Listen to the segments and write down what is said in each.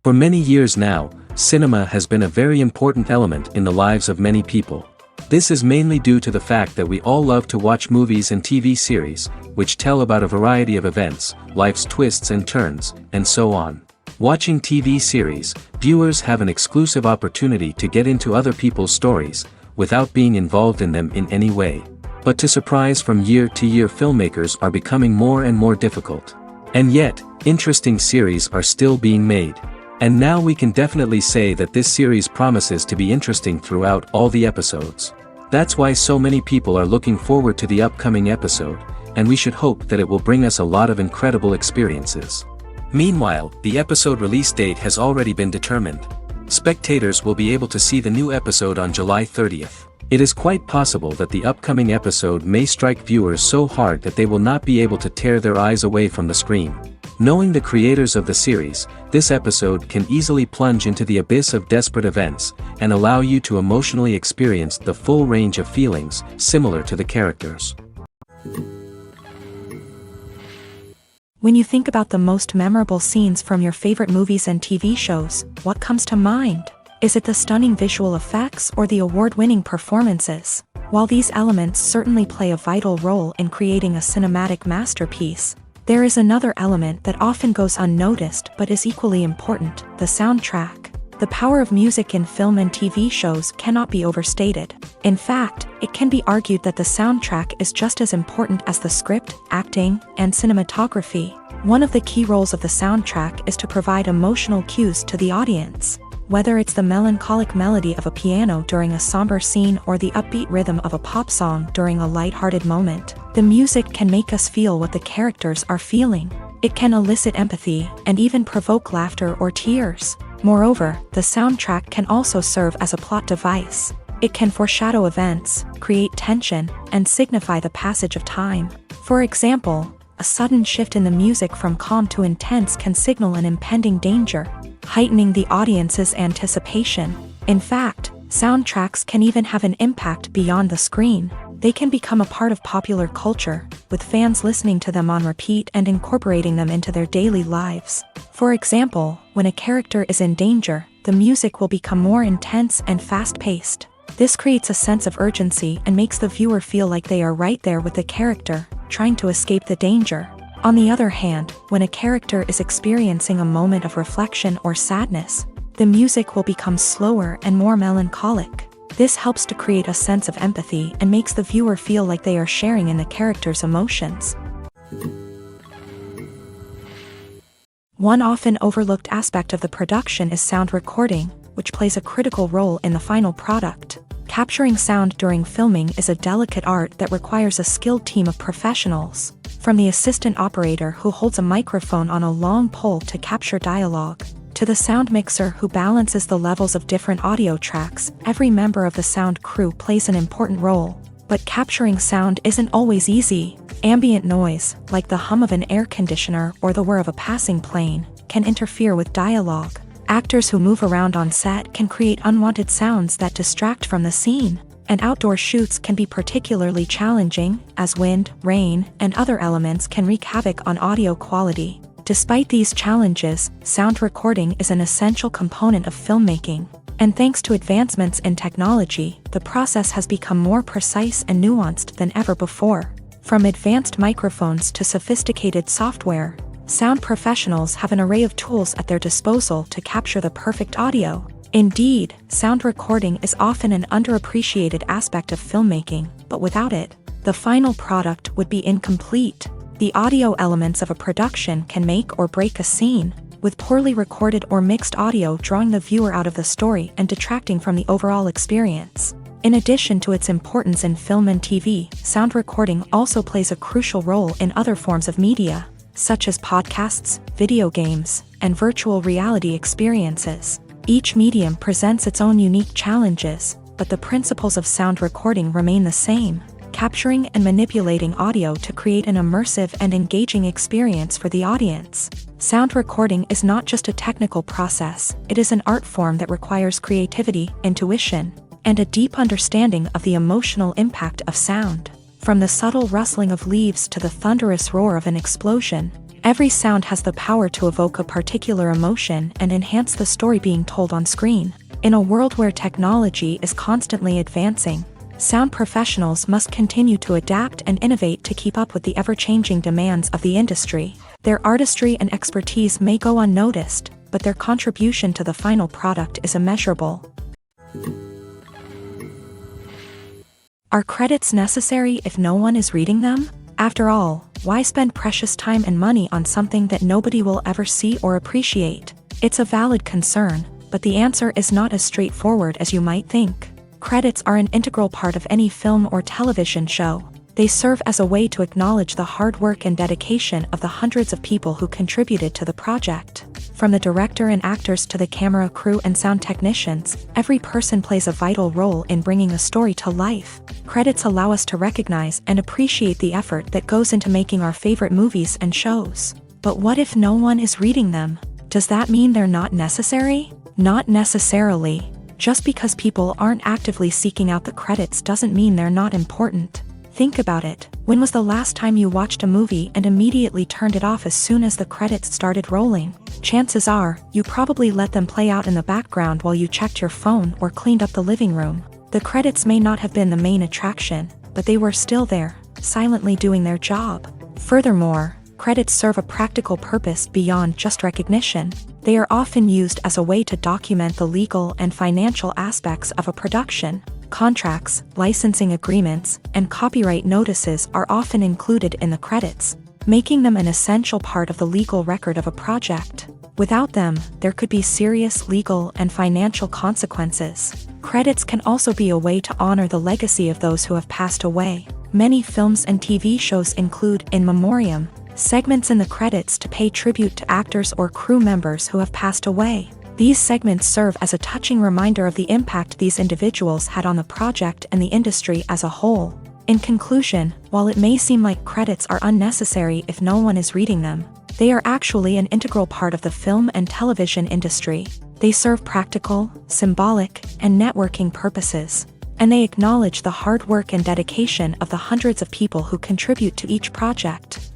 For many years now, cinema has been a very important element in the lives of many people. This is mainly due to the fact that we all love to watch movies and TV series, which tell about a variety of events, life's twists and turns, and so on. Watching TV series, viewers have an exclusive opportunity to get into other people's stories, without being involved in them in any way. But to surprise from year to year, filmmakers are becoming more and more difficult. And yet, interesting series are still being made. And now we can definitely say that this series promises to be interesting throughout all the episodes. That's why so many people are looking forward to the upcoming episode, and we should hope that it will bring us a lot of incredible experiences. Meanwhile, the episode release date has already been determined. Spectators will be able to see the new episode on July 30th. It is quite possible that the upcoming episode may strike viewers so hard that they will not be able to tear their eyes away from the screen. Knowing the creators of the series, this episode can easily plunge into the abyss of desperate events, and allow you to emotionally experience the full range of feelings, similar to the characters. When you think about the most memorable scenes from your favorite movies and TV shows, what comes to mind? Is it the stunning visual effects or the award-winning performances? While these elements certainly play a vital role in creating a cinematic masterpiece, there is another element that often goes unnoticed but is equally important: the soundtrack. The power of music in film and TV shows cannot be overstated. In fact, it can be argued that the soundtrack is just as important as the script, acting, and cinematography. One of the key roles of the soundtrack is to provide emotional cues to the audience. Whether it's the melancholic melody of a piano during a somber scene or the upbeat rhythm of a pop song during a light-hearted moment, the music can make us feel what the characters are feeling. It can elicit empathy and even provoke laughter or tears. Moreover, the soundtrack can also serve as a plot device. It can foreshadow events, create tension, and signify the passage of time. For example, a sudden shift in the music from calm to intense can signal an impending danger, heightening the audience's anticipation. In fact, soundtracks can even have an impact beyond the screen. They can become a part of popular culture, with fans listening to them on repeat and incorporating them into their daily lives. For example, when a character is in danger, the music will become more intense and fast-paced. This creates a sense of urgency and makes the viewer feel like they are right there with the character, trying to escape the danger. On the other hand, when a character is experiencing a moment of reflection or sadness, the music will become slower and more melancholic. This helps to create a sense of empathy and makes the viewer feel like they are sharing in the character's emotions. One often overlooked aspect of the production is sound recording, which plays a critical role in the final product. Capturing sound during filming is a delicate art that requires a skilled team of professionals. From the assistant operator who holds a microphone on a long pole to capture dialogue, to the sound mixer who balances the levels of different audio tracks, every member of the sound crew plays an important role. But capturing sound isn't always easy. Ambient noise, like the hum of an air conditioner or the whir of a passing plane, can interfere with dialogue. Actors who move around on set can create unwanted sounds that distract from the scene. And outdoor shoots can be particularly challenging, as wind, rain, and other elements can wreak havoc on audio quality. Despite these challenges, sound recording is an essential component of filmmaking. And thanks to advancements in technology, the process has become more precise and nuanced than ever before. From advanced microphones to sophisticated software, sound professionals have an array of tools at their disposal to capture the perfect audio. Indeed, sound recording is often an underappreciated aspect of filmmaking, but without it, the final product would be incomplete. The audio elements of a production can make or break a scene, with poorly recorded or mixed audio drawing the viewer out of the story and detracting from the overall experience. In addition to its importance in film and TV, sound recording also plays a crucial role in other forms of media, such as podcasts, video games, and virtual reality experiences. Each medium presents its own unique challenges, but the principles of sound recording remain the same: capturing and manipulating audio to create an immersive and engaging experience for the audience. Sound recording is not just a technical process, it is an art form that requires creativity, intuition, and a deep understanding of the emotional impact of sound. From the subtle rustling of leaves to the thunderous roar of an explosion, Every sound has the power to evoke a particular emotion and enhance the story being told on screen. In a world where technology is constantly advancing, sound professionals must continue to adapt and innovate to keep up with the ever-changing demands of the industry. Their artistry and expertise may go unnoticed, but their contribution to the final product is immeasurable. Are credits necessary if no one is reading them? After all, why spend precious time and money on something that nobody will ever see or appreciate? It's a valid concern, but the answer is not as straightforward as you might think. Credits are an integral part of any film or television show. They serve as a way to acknowledge the hard work and dedication of the hundreds of people who contributed to the project. From the director and actors to the camera crew and sound technicians, every person plays a vital role in bringing a story to life. Credits allow us to recognize and appreciate the effort that goes into making our favorite movies and shows. But what if no one is reading them? Does that mean they're not necessary? Not necessarily. Just because people aren't actively seeking out the credits doesn't mean they're not important. Think about it. When was the last time you watched a movie and immediately turned it off as soon as the credits started rolling? Chances are, you probably let them play out in the background while you checked your phone or cleaned up the living room. The credits may not have been the main attraction, but they were still there, silently doing their job. Furthermore, credits serve a practical purpose beyond just recognition. They are often used as a way to document the legal and financial aspects of a production. Contracts, licensing agreements, and copyright notices are often included in the credits, making them an essential part of the legal record of a project. Without them, there could be serious legal and financial consequences. Credits can also be a way to honor the legacy of those who have passed away. Many films and TV shows include in memoriam segments in the credits to pay tribute to actors or crew members who have passed away. These segments serve as a touching reminder of the impact these individuals had on the project and the industry as a whole. In conclusion, while it may seem like credits are unnecessary if no one is reading them, they are actually an integral part of the film and television industry. They serve practical, symbolic, and networking purposes, and they acknowledge the hard work and dedication of the hundreds of people who contribute to each project.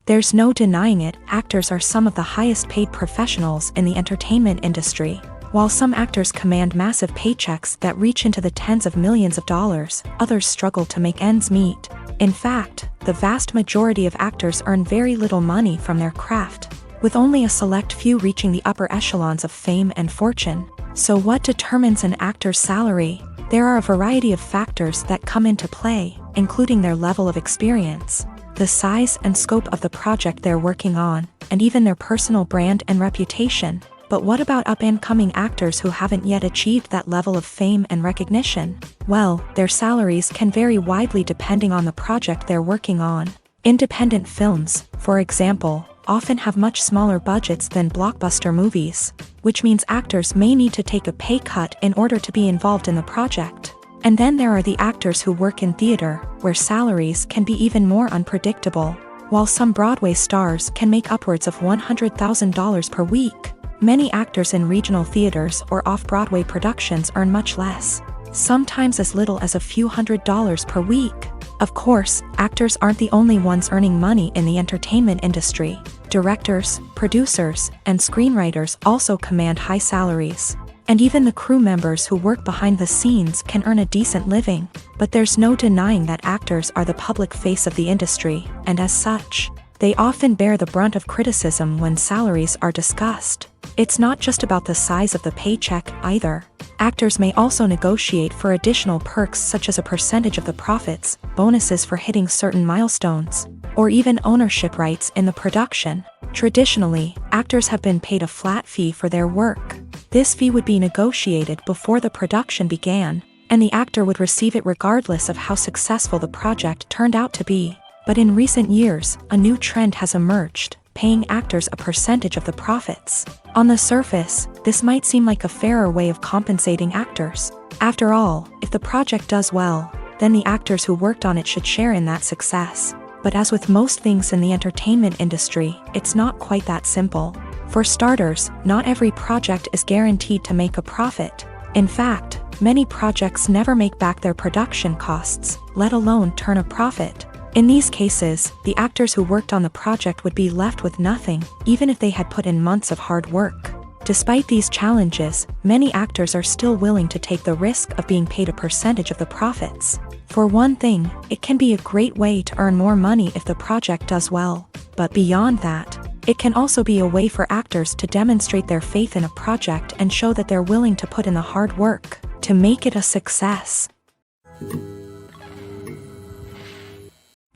There's no denying it, actors are some of the highest paid professionals in the entertainment industry. While some actors command massive paychecks that reach into the tens of millions of dollars, others struggle to make ends meet. In fact, the vast majority of actors earn very little money from their craft, with only a select few reaching the upper echelons of fame and fortune. So what determines an actor's salary? There are a variety of factors that come into play, including their level of experience, the size and scope of the project they're working on, and even their personal brand and reputation. But what about up-and-coming actors who haven't yet achieved that level of fame and recognition? Well, their salaries can vary widely depending on the project they're working on. Independent films, for example, often have much smaller budgets than blockbuster movies, which means actors may need to take a pay cut in order to be involved in the project. And then there are the actors who work in theater, where salaries can be even more unpredictable. While some Broadway stars can make upwards of $100,000 per week, many actors in regional theaters or off-Broadway productions earn much less, sometimes as little as a few $100s per week. Of course, actors aren't the only ones earning money in the entertainment industry. Directors, producers, and screenwriters also command high salaries. And even the crew members who work behind the scenes can earn a decent living. But there's no denying that actors are the public face of the industry, and as such, they often bear the brunt of criticism when salaries are discussed. It's not just about the size of the paycheck, either. Actors may also negotiate for additional perks such as a percentage of the profits, bonuses for hitting certain milestones, or even ownership rights in the production. Traditionally, actors have been paid a flat fee for their work. This fee would be negotiated before the production began, and the actor would receive it regardless of how successful the project turned out to be. But in recent years, a new trend has emerged, paying actors a percentage of the profits. On the surface, this might seem like a fairer way of compensating actors. After all, if the project does well, then the actors who worked on it should share in that success. But as with most things in the entertainment industry, it's not quite that simple. For starters, not every project is guaranteed to make a profit. In fact, many projects never make back their production costs, let alone turn a profit. In these cases, the actors who worked on the project would be left with nothing, even if they had put in months of hard work. Despite these challenges, many actors are still willing to take the risk of being paid a percentage of the profits. For one thing, it can be a great way to earn more money if the project does well. But beyond that, it can also be a way for actors to demonstrate their faith in a project and show that they're willing to put in the hard work to make it a success.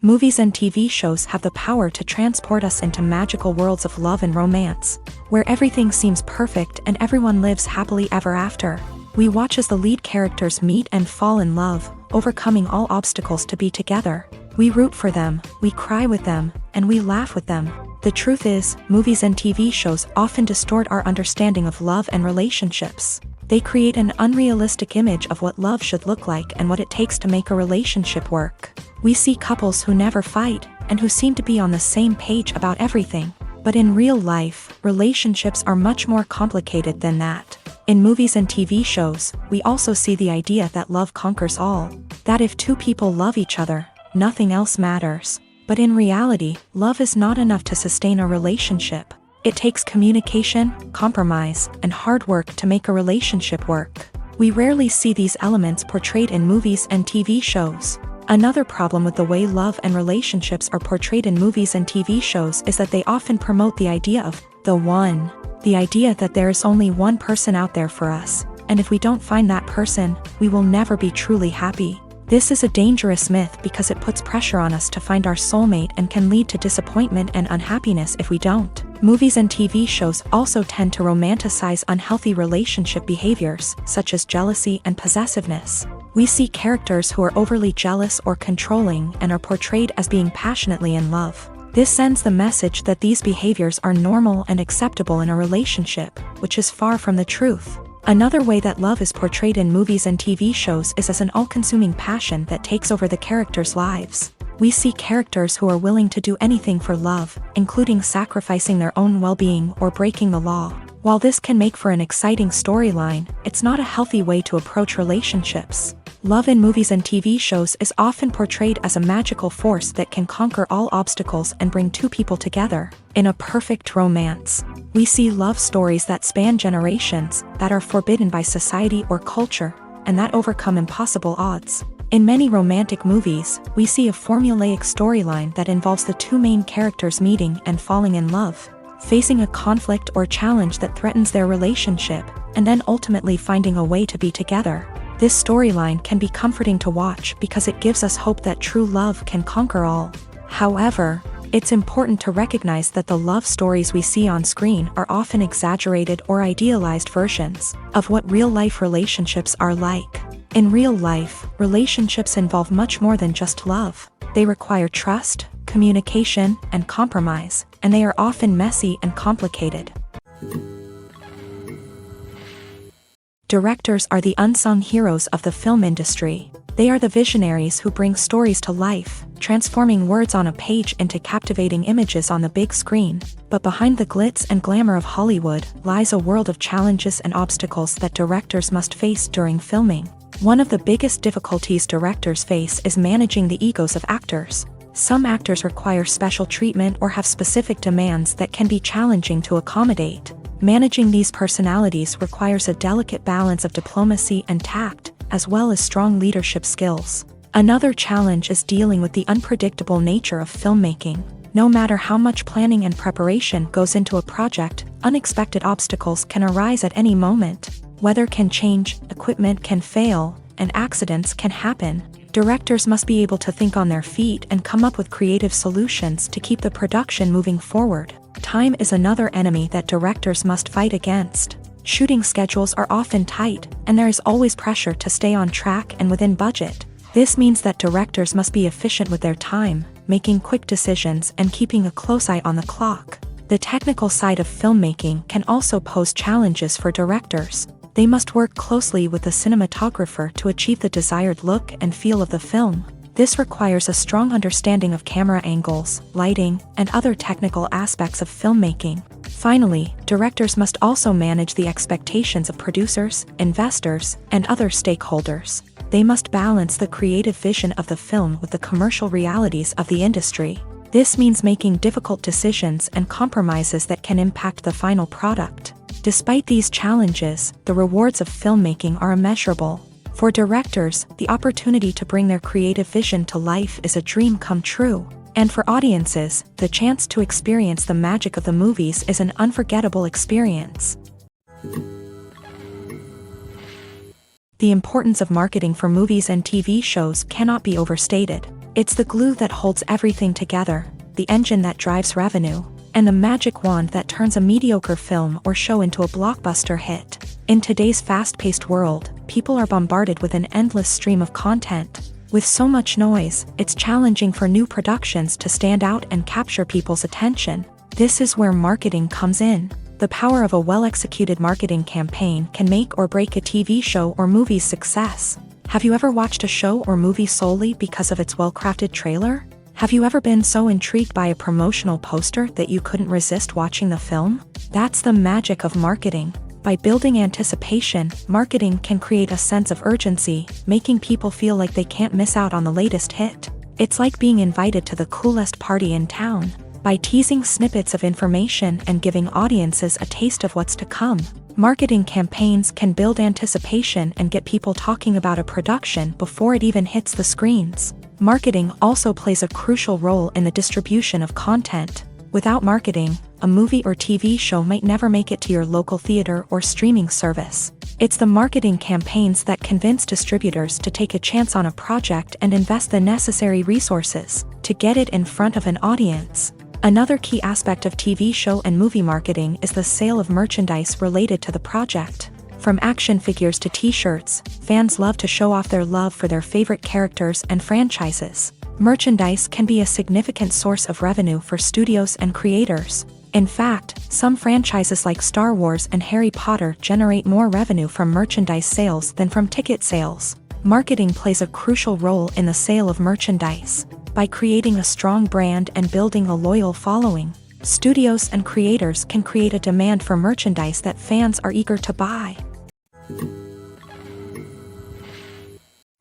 Movies and TV shows have the power to transport us into magical worlds of love and romance, where everything seems perfect and everyone lives happily ever after. We watch as the lead characters meet and fall in love, overcoming all obstacles to be together. We root for them, we cry with them, and we laugh with them. The truth is, movies and TV shows often distort our understanding of love and relationships. They create an unrealistic image of what love should look like and what it takes to make a relationship work. We see couples who never fight, and who seem to be on the same page about everything. But in real life, relationships are much more complicated than that. In movies and TV shows, we also see the idea that love conquers all. That if two people love each other, nothing else matters. But in reality, love is not enough to sustain a relationship. It takes communication, compromise, and hard work to make a relationship work. We rarely see these elements portrayed in movies and TV shows. Another problem with the way love and relationships are portrayed in movies and TV shows is that they often promote the idea of the one. The idea that there is only one person out there for us, and if we don't find that person, we will never be truly happy. This is a dangerous myth because it puts pressure on us to find our soulmate and can lead to disappointment and unhappiness if we don't. Movies and TV shows also tend to romanticize unhealthy relationship behaviors, such as jealousy and possessiveness. We see characters who are overly jealous or controlling and are portrayed as being passionately in love. This sends the message that these behaviors are normal and acceptable in a relationship, which is far from the truth. Another way that love is portrayed in movies and TV shows is as an all-consuming passion that takes over the characters' lives. We see characters who are willing to do anything for love, including sacrificing their own well-being or breaking the law. While this can make for an exciting storyline, it's not a healthy way to approach relationships. Love in movies and TV shows is often portrayed as a magical force that can conquer all obstacles and bring two people together in a perfect romance. We see love stories that span generations, that are forbidden by society or culture, and that overcome impossible odds. In many romantic movies, we see a formulaic storyline that involves the two main characters meeting and falling in love, facing a conflict or challenge that threatens their relationship, and then ultimately finding a way to be together. This storyline can be comforting to watch because it gives us hope that true love can conquer all. However, it's important to recognize that the love stories we see on screen are often exaggerated or idealized versions of what real-life relationships are like. In real life, relationships involve much more than just love. They require trust, communication, and compromise, and they are often messy and complicated. Directors are the unsung heroes of the film industry. They are the visionaries who bring stories to life, transforming words on a page into captivating images on the big screen. But behind the glitz and glamour of Hollywood lies a world of challenges and obstacles that directors must face during filming. One of the biggest difficulties directors face is managing the egos of actors. Some actors require special treatment or have specific demands that can be challenging to accommodate. Managing these personalities requires a delicate balance of diplomacy and tact, as well as strong leadership skills. Another challenge is dealing with the unpredictable nature of filmmaking. No matter how much planning and preparation goes into a project, unexpected obstacles can arise at any moment. Weather can change, equipment can fail, and accidents can happen. Directors must be able to think on their feet and come up with creative solutions to keep the production moving forward. Time is another enemy that directors must fight against. Shooting schedules are often tight, and there is always pressure to stay on track and within budget. This means that directors must be efficient with their time, making quick decisions and keeping a close eye on the clock. The technical side of filmmaking can also pose challenges for directors. They must work closely with the cinematographer to achieve the desired look and feel of the film. This requires a strong understanding of camera angles, lighting, and other technical aspects of filmmaking. Finally, directors must also manage the expectations of producers, investors, and other stakeholders. They must balance the creative vision of the film with the commercial realities of the industry. This means making difficult decisions and compromises that can impact the final product. Despite these challenges, the rewards of filmmaking are immeasurable. For directors, the opportunity to bring their creative vision to life is a dream come true. And for audiences, the chance to experience the magic of the movies is an unforgettable experience. The importance of marketing for movies and TV shows cannot be overstated. It's the glue that holds everything together, the engine that drives revenue, and the magic wand that turns a mediocre film or show into a blockbuster hit. In today's fast-paced world, people are bombarded with an endless stream of content. With so much noise, it's challenging for new productions to stand out and capture people's attention. This is where marketing comes in. The power of a well-executed marketing campaign can make or break a TV show or movie's success. Have you ever watched a show or movie solely because of its well-crafted trailer? Have you ever been so intrigued by a promotional poster that you couldn't resist watching the film? That's the magic of marketing. By building anticipation, marketing can create a sense of urgency, making people feel like they can't miss out on the latest hit. It's like being invited to the coolest party in town. By teasing snippets of information and giving audiences a taste of what's to come, marketing campaigns can build anticipation and get people talking about a production before it even hits the screens. Marketing also plays a crucial role in the distribution of content. Without marketing, a movie or TV show might never make it to your local theater or streaming service. It's the marketing campaigns that convince distributors to take a chance on a project and invest the necessary resources to get it in front of an audience. Another key aspect of TV show and movie marketing is the sale of merchandise related to the project. From action figures to t-shirts, fans love to show off their love for their favorite characters and franchises. Merchandise can be a significant source of revenue for studios and creators. In fact, some franchises like Star Wars and Harry Potter generate more revenue from merchandise sales than from ticket sales. Marketing plays a crucial role in the sale of merchandise. By creating a strong brand and building a loyal following, studios and creators can create a demand for merchandise that fans are eager to buy.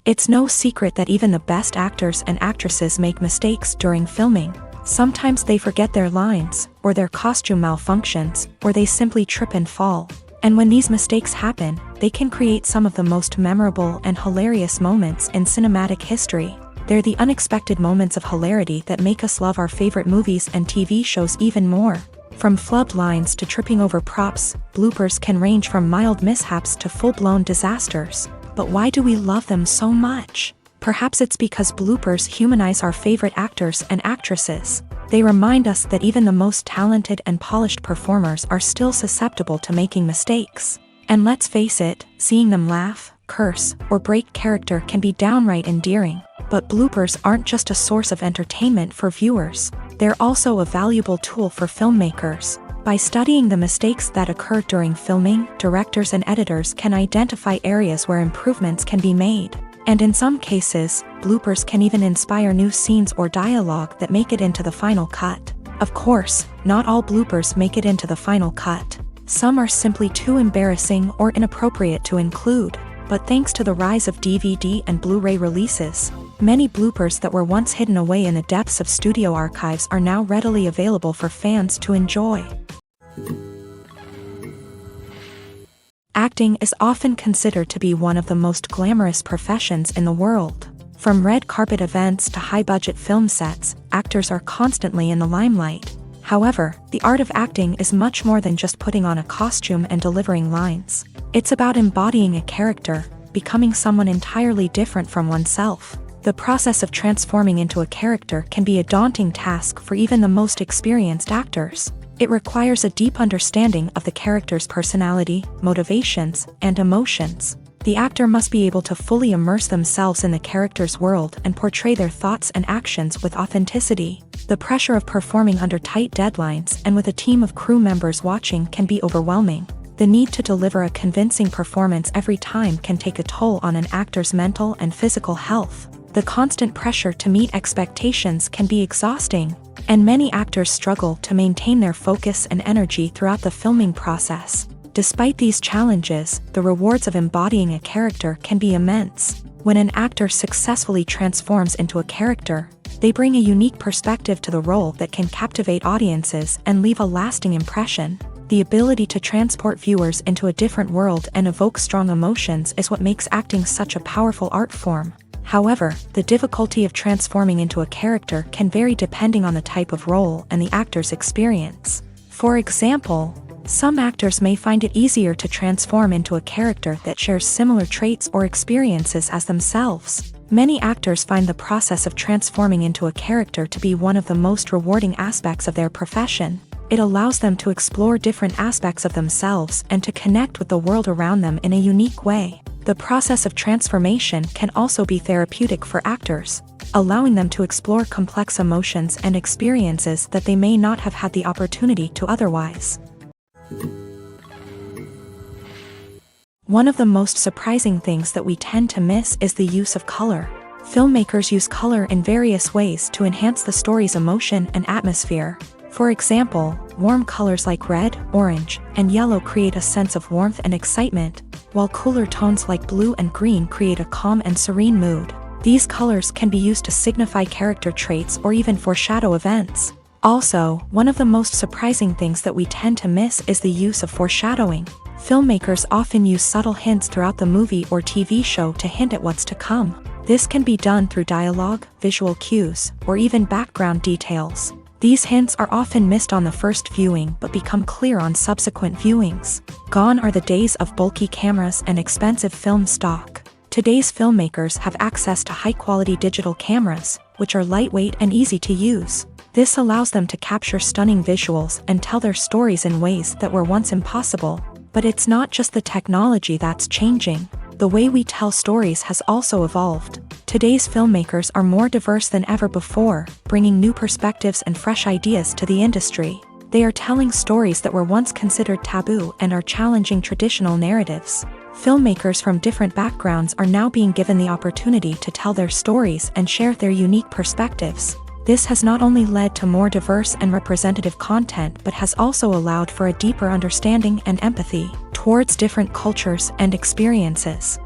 It's no secret that even the best actors and actresses make mistakes during filming. Sometimes they forget their lines, or their costume malfunctions, or they simply trip and fall. And when these mistakes happen, they can create some of the most memorable and hilarious moments in cinematic history. They're the unexpected moments of hilarity that make us love our favorite movies and TV shows even more. From flubbed lines to tripping over props, bloopers can range from mild mishaps to full-blown disasters. But why do we love them so much? Perhaps it's because bloopers humanize our favorite actors and actresses. They remind us that even the most talented and polished performers are still susceptible to making mistakes. And let's face it, seeing them laugh, curse, or break character can be downright endearing. But bloopers aren't just a source of entertainment for viewers. They're also a valuable tool for filmmakers. By studying the mistakes that occur during filming, directors and editors can identify areas where improvements can be made. And in some cases, bloopers can even inspire new scenes or dialogue that make it into the final cut. Of course, not all bloopers make it into the final cut. Some are simply too embarrassing or inappropriate to include. But thanks to the rise of DVD and Blu-ray releases, many bloopers that were once hidden away in the depths of studio archives are now readily available for fans to enjoy. Acting is often considered to be one of the most glamorous professions in the world. From red carpet events to high-budget film sets, actors are constantly in the limelight. However, the art of acting is much more than just putting on a costume and delivering lines. It's about embodying a character, becoming someone entirely different from oneself. The process of transforming into a character can be a daunting task for even the most experienced actors. It requires a deep understanding of the character's personality, motivations, and emotions. The actor must be able to fully immerse themselves in the character's world and portray their thoughts and actions with authenticity. The pressure of performing under tight deadlines and with a team of crew members watching can be overwhelming. The need to deliver a convincing performance every time can take a toll on an actor's mental and physical health. The constant pressure to meet expectations can be exhausting, and many actors struggle to maintain their focus and energy throughout the filming process. Despite these challenges, the rewards of embodying a character can be immense. When an actor successfully transforms into a character, they bring a unique perspective to the role that can captivate audiences and leave a lasting impression. The ability to transport viewers into a different world and evoke strong emotions is what makes acting such a powerful art form. However, the difficulty of transforming into a character can vary depending on the type of role and the actor's experience. For example, some actors may find it easier to transform into a character that shares similar traits or experiences as themselves. Many actors find the process of transforming into a character to be one of the most rewarding aspects of their profession. It allows them to explore different aspects of themselves and to connect with the world around them in a unique way. The process of transformation can also be therapeutic for actors, allowing them to explore complex emotions and experiences that they may not have had the opportunity to otherwise. One of the most surprising things that we tend to miss is the use of color. Filmmakers use color in various ways to enhance the story's emotion and atmosphere. For example, warm colors like red, orange, and yellow create a sense of warmth and excitement, while cooler tones like blue and green create a calm and serene mood. These colors can be used to signify character traits or even foreshadow events. Also, one of the most surprising things that we tend to miss is the use of foreshadowing. Filmmakers often use subtle hints throughout the movie or TV show to hint at what's to come. This can be done through dialogue, visual cues, or even background details. These hints are often missed on the first viewing but become clear on subsequent viewings. Gone are the days of bulky cameras and expensive film stock. Today's filmmakers have access to high-quality digital cameras, which are lightweight and easy to use. This allows them to capture stunning visuals and tell their stories in ways that were once impossible. But it's not just the technology that's changing. The way we tell stories has also evolved. Today's filmmakers are more diverse than ever before, bringing new perspectives and fresh ideas to the industry. They are telling stories that were once considered taboo and are challenging traditional narratives. Filmmakers from different backgrounds are now being given the opportunity to tell their stories and share their unique perspectives. This has not only led to more diverse and representative content but has also allowed for a deeper understanding and empathy towards different cultures and experiences.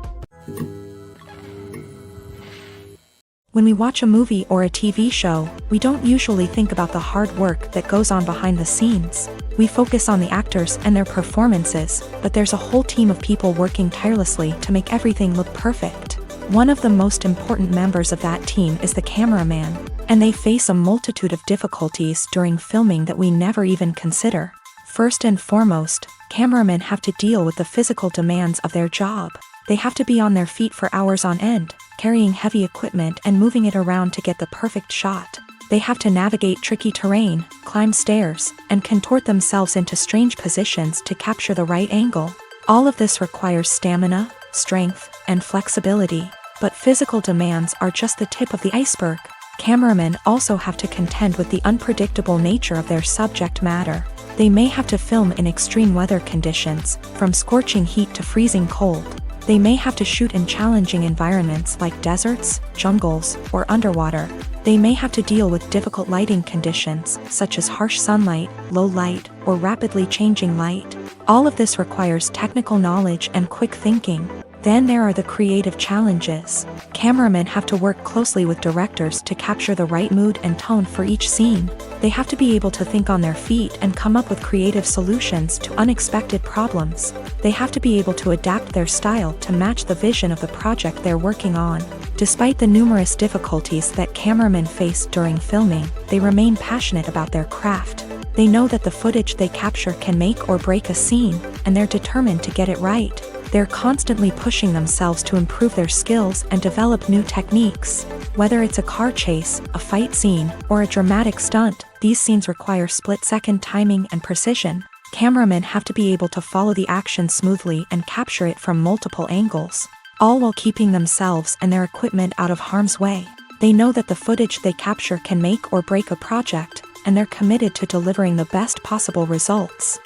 When we watch a movie or a TV show, we don't usually think about the hard work that goes on behind the scenes. We focus on the actors and their performances, but there's a whole team of people working tirelessly to make everything look perfect. One of the most important members of that team is the cameraman, and they face a multitude of difficulties during filming that we never even consider. First and foremost, cameramen have to deal with the physical demands of their job. They have to be on their feet for hours on end, carrying heavy equipment and moving it around to get the perfect shot. They have to navigate tricky terrain, climb stairs, and contort themselves into strange positions to capture the right angle. All of this requires stamina, strength, and flexibility. But physical demands are just the tip of the iceberg. Cameramen also have to contend with the unpredictable nature of their subject matter. They may have to film in extreme weather conditions, from scorching heat to freezing cold. They may have to shoot in challenging environments like deserts, jungles, or underwater. They may have to deal with difficult lighting conditions, such as harsh sunlight, low light, or rapidly changing light. All of this requires technical knowledge and quick thinking. Then there are the creative challenges. Cameramen have to work closely with directors to capture the right mood and tone for each scene. They have to be able to think on their feet and come up with creative solutions to unexpected problems. They have to be able to adapt their style to match the vision of the project they're working on. Despite the numerous difficulties that cameramen face during filming, they remain passionate about their craft. They know that the footage they capture can make or break a scene, and they're determined to get it right. They're constantly pushing themselves to improve their skills and develop new techniques. Whether it's a car chase, a fight scene, or a dramatic stunt, these scenes require split-second timing and precision. Cameramen have to be able to follow the action smoothly and capture it from multiple angles, all while keeping themselves and their equipment out of harm's way. They know that the footage they capture can make or break a project, and they're committed to delivering the best possible results.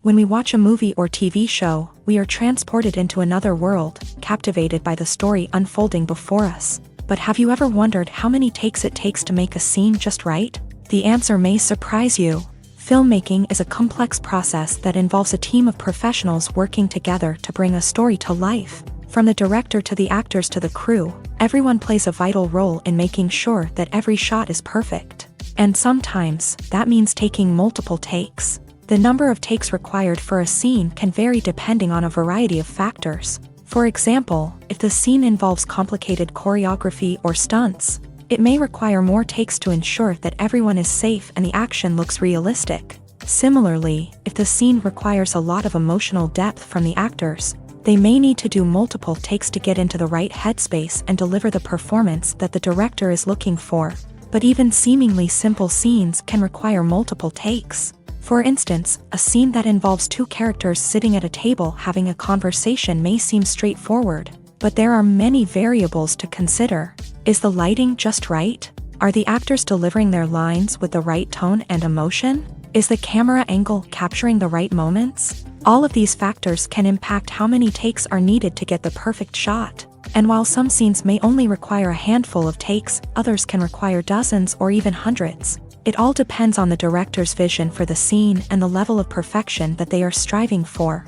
When we watch a movie or TV show, we are transported into another world, captivated by the story unfolding before us. But have you ever wondered how many takes it takes to make a scene just right? The answer may surprise you. Filmmaking is a complex process that involves a team of professionals working together to bring a story to life. From the director to the actors to the crew, everyone plays a vital role in making sure that every shot is perfect. And sometimes, that means taking multiple takes. The number of takes required for a scene can vary depending on a variety of factors. For example, if the scene involves complicated choreography or stunts, it may require more takes to ensure that everyone is safe and the action looks realistic. Similarly, if the scene requires a lot of emotional depth from the actors, they may need to do multiple takes to get into the right headspace and deliver the performance that the director is looking for. But even seemingly simple scenes can require multiple takes. For instance, a scene that involves two characters sitting at a table having a conversation may seem straightforward, but there are many variables to consider. Is the lighting just right? Are the actors delivering their lines with the right tone and emotion? Is the camera angle capturing the right moments? All of these factors can impact how many takes are needed to get the perfect shot. And while some scenes may only require a handful of takes, others can require dozens or even hundreds. It all depends on the director's vision for the scene and the level of perfection that they are striving for.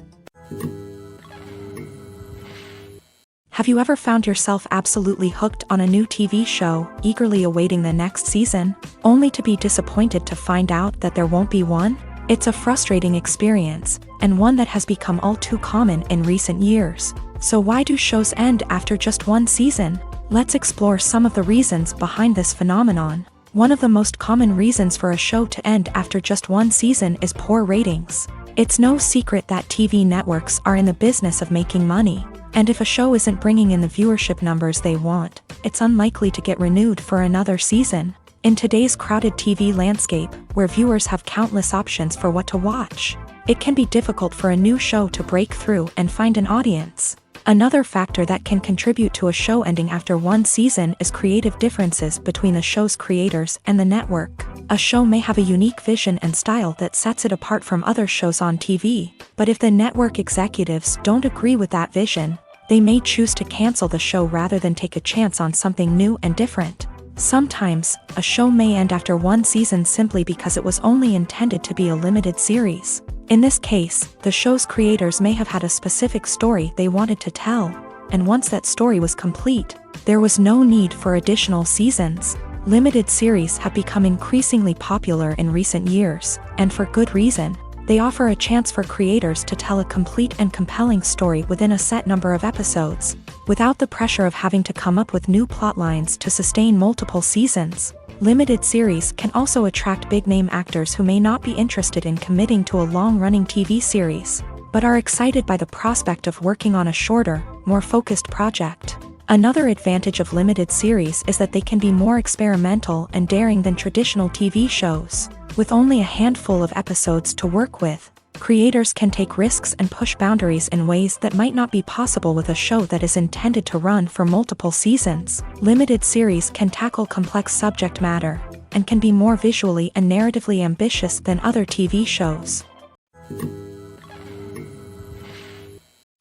Have you ever found yourself absolutely hooked on a new TV show, eagerly awaiting the next season, only to be disappointed to find out that there won't be one? It's a frustrating experience, and one that has become all too common in recent years. So why do shows end after just one season? Let's explore some of the reasons behind this phenomenon. One of the most common reasons for a show to end after just one season is poor ratings. It's no secret that TV networks are in the business of making money, and if a show isn't bringing in the viewership numbers they want, it's unlikely to get renewed for another season. In today's crowded TV landscape, where viewers have countless options for what to watch, it can be difficult for a new show to break through and find an audience. Another factor that can contribute to a show ending after one season is creative differences between the show's creators and the network. A show may have a unique vision and style that sets it apart from other shows on TV, but if the network executives don't agree with that vision, they may choose to cancel the show rather than take a chance on something new and different. Sometimes, a show may end after one season simply because it was only intended to be a limited series. In this case, the show's creators may have had a specific story they wanted to tell, and once that story was complete, there was no need for additional seasons. Limited series have become increasingly popular in recent years, and for good reason. They offer a chance for creators to tell a complete and compelling story within a set number of episodes, without the pressure of having to come up with new plotlines to sustain multiple seasons. Limited series can also attract big-name actors who may not be interested in committing to a long-running TV series, but are excited by the prospect of working on a shorter, more focused project. Another advantage of limited series is that they can be more experimental and daring than traditional TV shows. With only a handful of episodes to work with, creators can take risks and push boundaries in ways that might not be possible with a show that is intended to run for multiple seasons. Limited series can tackle complex subject matter, and can be more visually and narratively ambitious than other TV shows.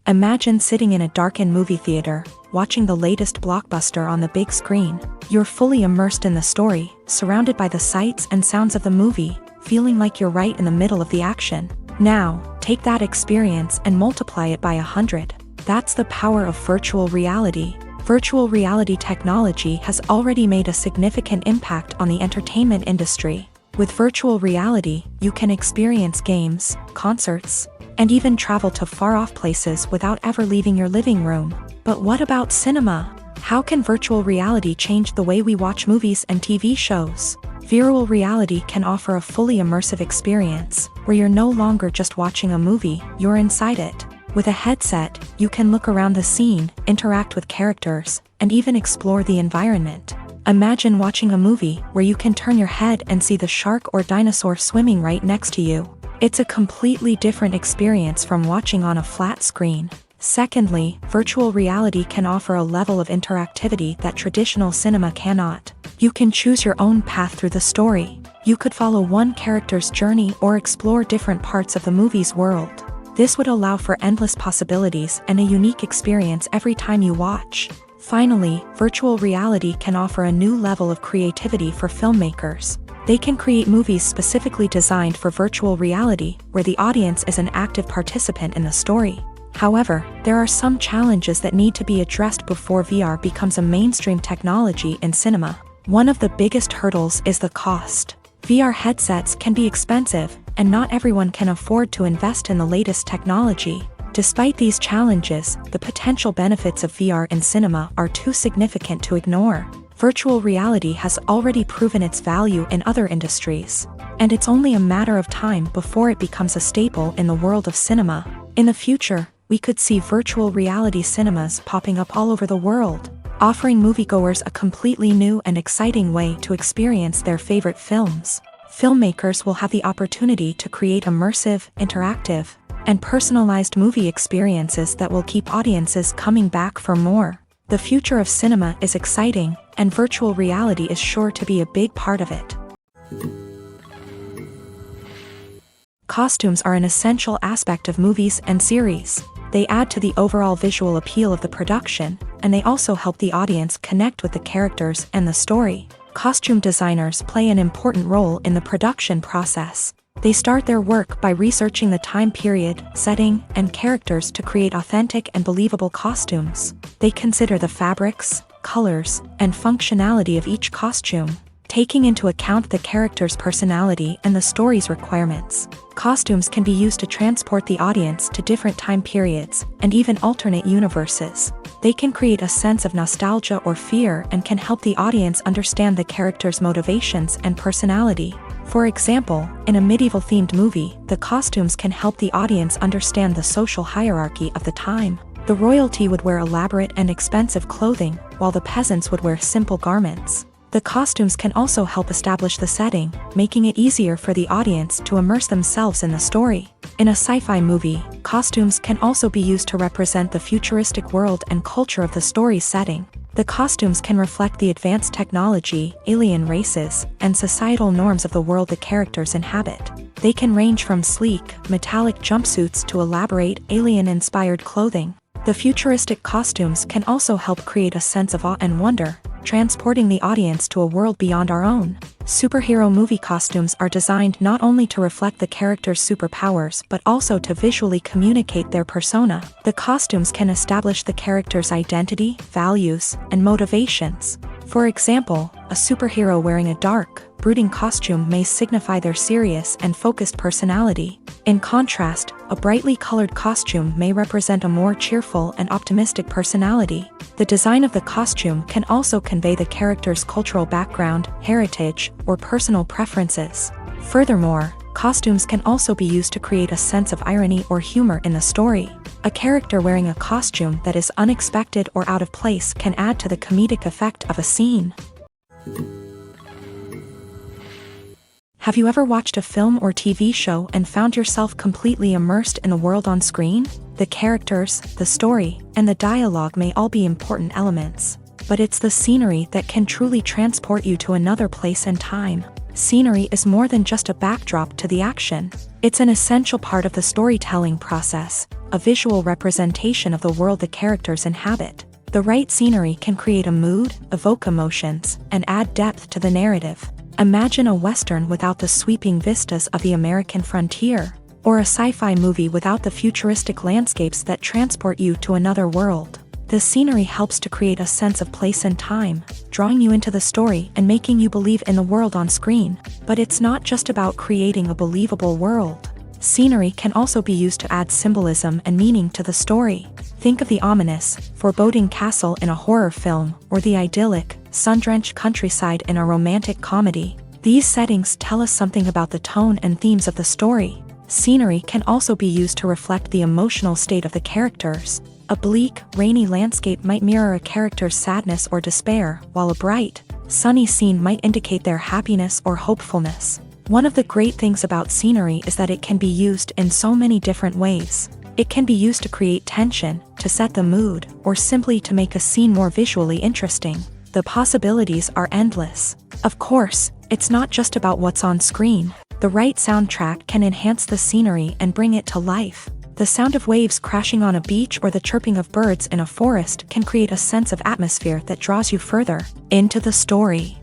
Imagine sitting in a darkened movie theater, watching the latest blockbuster on the big screen. You're fully immersed in the story, surrounded by the sights and sounds of the movie, feeling like you're right in the middle of the action. Now, take that experience and multiply it by 100. That's the power of virtual reality. Virtual reality technology has already made a significant impact on the entertainment industry. With virtual reality, you can experience games, concerts, and even travel to far-off places without ever leaving your living room. But what about cinema? How can virtual reality change the way we watch movies and TV shows? Virtual reality can offer a fully immersive experience, where you're no longer just watching a movie, you're inside it. With a headset, you can look around the scene, interact with characters, and even explore the environment. Imagine watching a movie where you can turn your head and see the shark or dinosaur swimming right next to you. It's a completely different experience from watching on a flat screen. Secondly, virtual reality can offer a level of interactivity that traditional cinema cannot. You can choose your own path through the story. You could follow one character's journey or explore different parts of the movie's world. This would allow for endless possibilities and a unique experience every time you watch. Finally, virtual reality can offer a new level of creativity for filmmakers. They can create movies specifically designed for virtual reality, where the audience is an active participant in the story. However, there are some challenges that need to be addressed before VR becomes a mainstream technology in cinema. One of the biggest hurdles is the cost. VR headsets can be expensive, and not everyone can afford to invest in the latest technology. Despite these challenges, the potential benefits of VR in cinema are too significant to ignore. Virtual reality has already proven its value in other industries, and it's only a matter of time before it becomes a staple in the world of cinema. In the future, we could see virtual reality cinemas popping up all over the world, offering moviegoers a completely new and exciting way to experience their favorite films. Filmmakers will have the opportunity to create immersive, interactive, and personalized movie experiences that will keep audiences coming back for more. The future of cinema is exciting, and virtual reality is sure to be a big part of it. Costumes are an essential aspect of movies and series. They add to the overall visual appeal of the production, and they also help the audience connect with the characters and the story. Costume designers play an important role in the production process. They start their work by researching the time period, setting, and characters to create authentic and believable costumes. They consider the fabrics, colors, and functionality of each costume, taking into account the character's personality and the story's requirements. Costumes can be used to transport the audience to different time periods and even alternate universes. They can create a sense of nostalgia or fear and can help the audience understand the character's motivations and personality. For example, in a medieval-themed movie, the costumes can help the audience understand the social hierarchy of the time. The royalty would wear elaborate and expensive clothing, while the peasants would wear simple garments. The costumes can also help establish the setting, making it easier for the audience to immerse themselves in the story. In a sci-fi movie, costumes can also be used to represent the futuristic world and culture of the story's setting. The costumes can reflect the advanced technology, alien races, and societal norms of the world the characters inhabit. They can range from sleek, metallic jumpsuits to elaborate, alien-inspired clothing. The futuristic costumes can also help create a sense of awe and wonder, transporting the audience to a world beyond our own. Superhero movie costumes are designed not only to reflect the character's superpowers but also to visually communicate their persona. The costumes can establish the character's identity, values, and motivations. For example, a superhero wearing a dark, brooding costume may signify their serious and focused personality. In contrast, a brightly colored costume may represent a more cheerful and optimistic personality. The design of the costume can also convey the character's cultural background, heritage, or personal preferences. Furthermore, costumes can also be used to create a sense of irony or humor in the story. A character wearing a costume that is unexpected or out of place can add to the comedic effect of a scene. Have you ever watched a film or TV show and found yourself completely immersed in the world on screen? The characters, the story, and the dialogue may all be important elements, but it's the scenery that can truly transport you to another place and time. Scenery is more than just a backdrop to the action. It's an essential part of the storytelling process, a visual representation of the world the characters inhabit. The right scenery can create a mood, evoke emotions, and add depth to the narrative. Imagine a Western without the sweeping vistas of the American frontier, or a sci-fi movie without the futuristic landscapes that transport you to another world. The scenery helps to create a sense of place and time, drawing you into the story and making you believe in the world on screen. But it's not just about creating a believable world. Scenery can also be used to add symbolism and meaning to the story. Think of the ominous, foreboding castle in a horror film, or the idyllic, sun-drenched countryside in a romantic comedy. These settings tell us something about the tone and themes of the story. Scenery can also be used to reflect the emotional state of the characters. A bleak, rainy landscape might mirror a character's sadness or despair, while a bright, sunny scene might indicate their happiness or hopefulness. One of the great things about scenery is that it can be used in so many different ways. It can be used to create tension, to set the mood, or simply to make a scene more visually interesting. The possibilities are endless. Of course, it's not just about what's on screen. The right soundtrack can enhance the scenery and bring it to life. The sound of waves crashing on a beach or the chirping of birds in a forest can create a sense of atmosphere that draws you further into the story.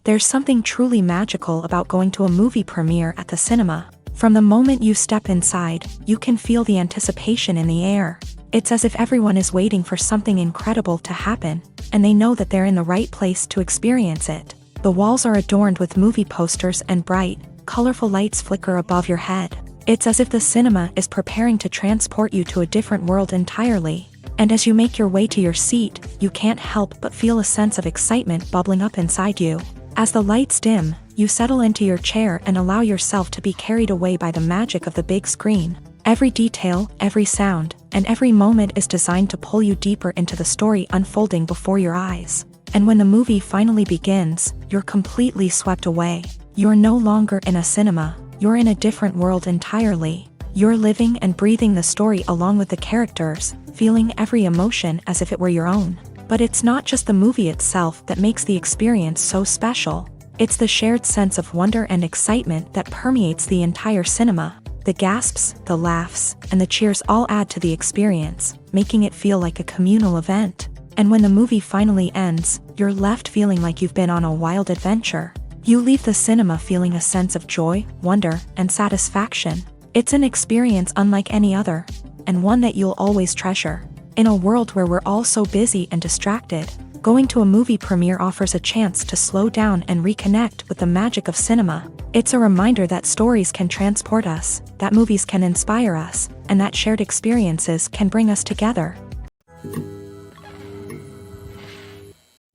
There's something truly magical about going to a movie premiere at the cinema. From the moment you step inside, you can feel the anticipation in the air. It's as if everyone is waiting for something incredible to happen, and they know that they're in the right place to experience it. The walls are adorned with movie posters and bright, colorful lights flicker above your head. It's as if the cinema is preparing to transport you to a different world entirely. And as you make your way to your seat, you can't help but feel a sense of excitement bubbling up inside you. As the lights dim, you settle into your chair and allow yourself to be carried away by the magic of the big screen. Every detail, every sound, and every moment is designed to pull you deeper into the story unfolding before your eyes. And when the movie finally begins, you're completely swept away. You're no longer in a cinema, you're in a different world entirely. You're living and breathing the story along with the characters, feeling every emotion as if it were your own. But it's not just the movie itself that makes the experience so special. It's the shared sense of wonder and excitement that permeates the entire cinema. The gasps, the laughs, and the cheers all add to the experience, making it feel like a communal event. And when the movie finally ends, you're left feeling like you've been on a wild adventure. You leave the cinema feeling a sense of joy, wonder, and satisfaction. It's an experience unlike any other, and one that you'll always treasure. In a world where we're all so busy and distracted, going to a movie premiere offers a chance to slow down and reconnect with the magic of cinema. It's a reminder that stories can transport us, that movies can inspire us, and that shared experiences can bring us together.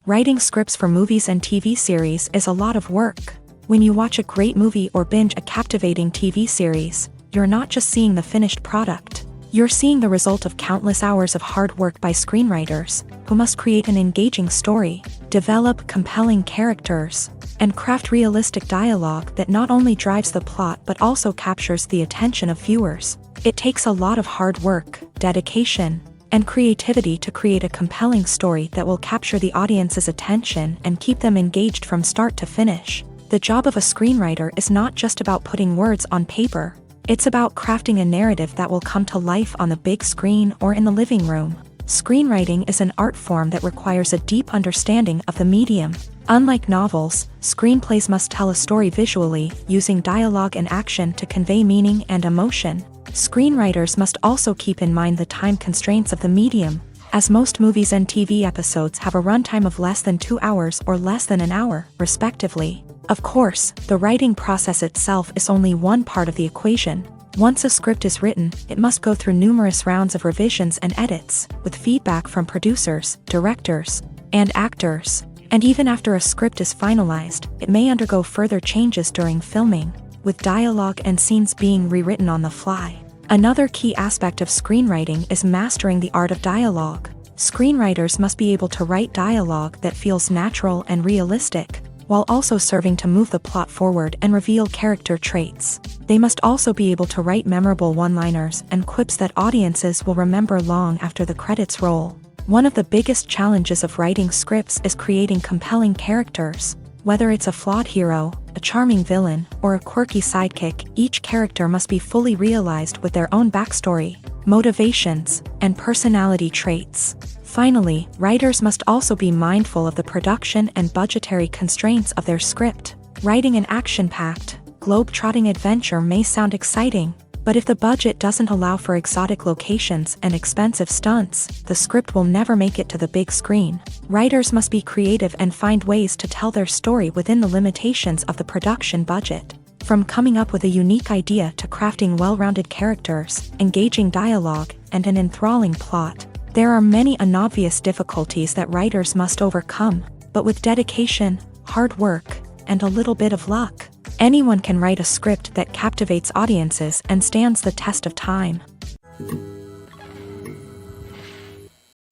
Writing scripts for movies and TV series is a lot of work. When you watch a great movie or binge a captivating TV series, you're not just seeing the finished product. You're seeing the result of countless hours of hard work by screenwriters, who must create an engaging story, develop compelling characters, and craft realistic dialogue that not only drives the plot but also captures the attention of viewers. It takes a lot of hard work, dedication, and creativity to create a compelling story that will capture the audience's attention and keep them engaged from start to finish. The job of a screenwriter is not just about putting words on paper. It's about crafting a narrative that will come to life on the big screen or in the living room. Screenwriting is an art form that requires a deep understanding of the medium. Unlike novels, screenplays must tell a story visually, using dialogue and action to convey meaning and emotion. Screenwriters must also keep in mind the time constraints of the medium, as most movies and TV episodes have a runtime of less than 2 hours or less than an hour, respectively. Of course, the writing process itself is only one part of the equation. Once a script is written, it must go through numerous rounds of revisions and edits, with feedback from producers, directors, and actors. And even after a script is finalized, it may undergo further changes during filming, with dialogue and scenes being rewritten on the fly. Another key aspect of screenwriting is mastering the art of dialogue. Screenwriters must be able to write dialogue that feels natural and realistic, while also serving to move the plot forward and reveal character traits. They must also be able to write memorable one-liners and quips that audiences will remember long after the credits roll. One of the biggest challenges of writing scripts is creating compelling characters. Whether it's a flawed hero, a charming villain, or a quirky sidekick, each character must be fully realized with their own backstory, motivations, and personality traits. Finally, writers must also be mindful of the production and budgetary constraints of their script. Writing an action-packed, globe-trotting adventure may sound exciting, but if the budget doesn't allow for exotic locations and expensive stunts, the script will never make it to the big screen. Writers must be creative and find ways to tell their story within the limitations of the production budget. From coming up with a unique idea to crafting well-rounded characters, engaging dialogue, and an enthralling plot, there are many unobvious difficulties that writers must overcome, but with dedication, hard work, and a little bit of luck, anyone can write a script that captivates audiences and stands the test of time.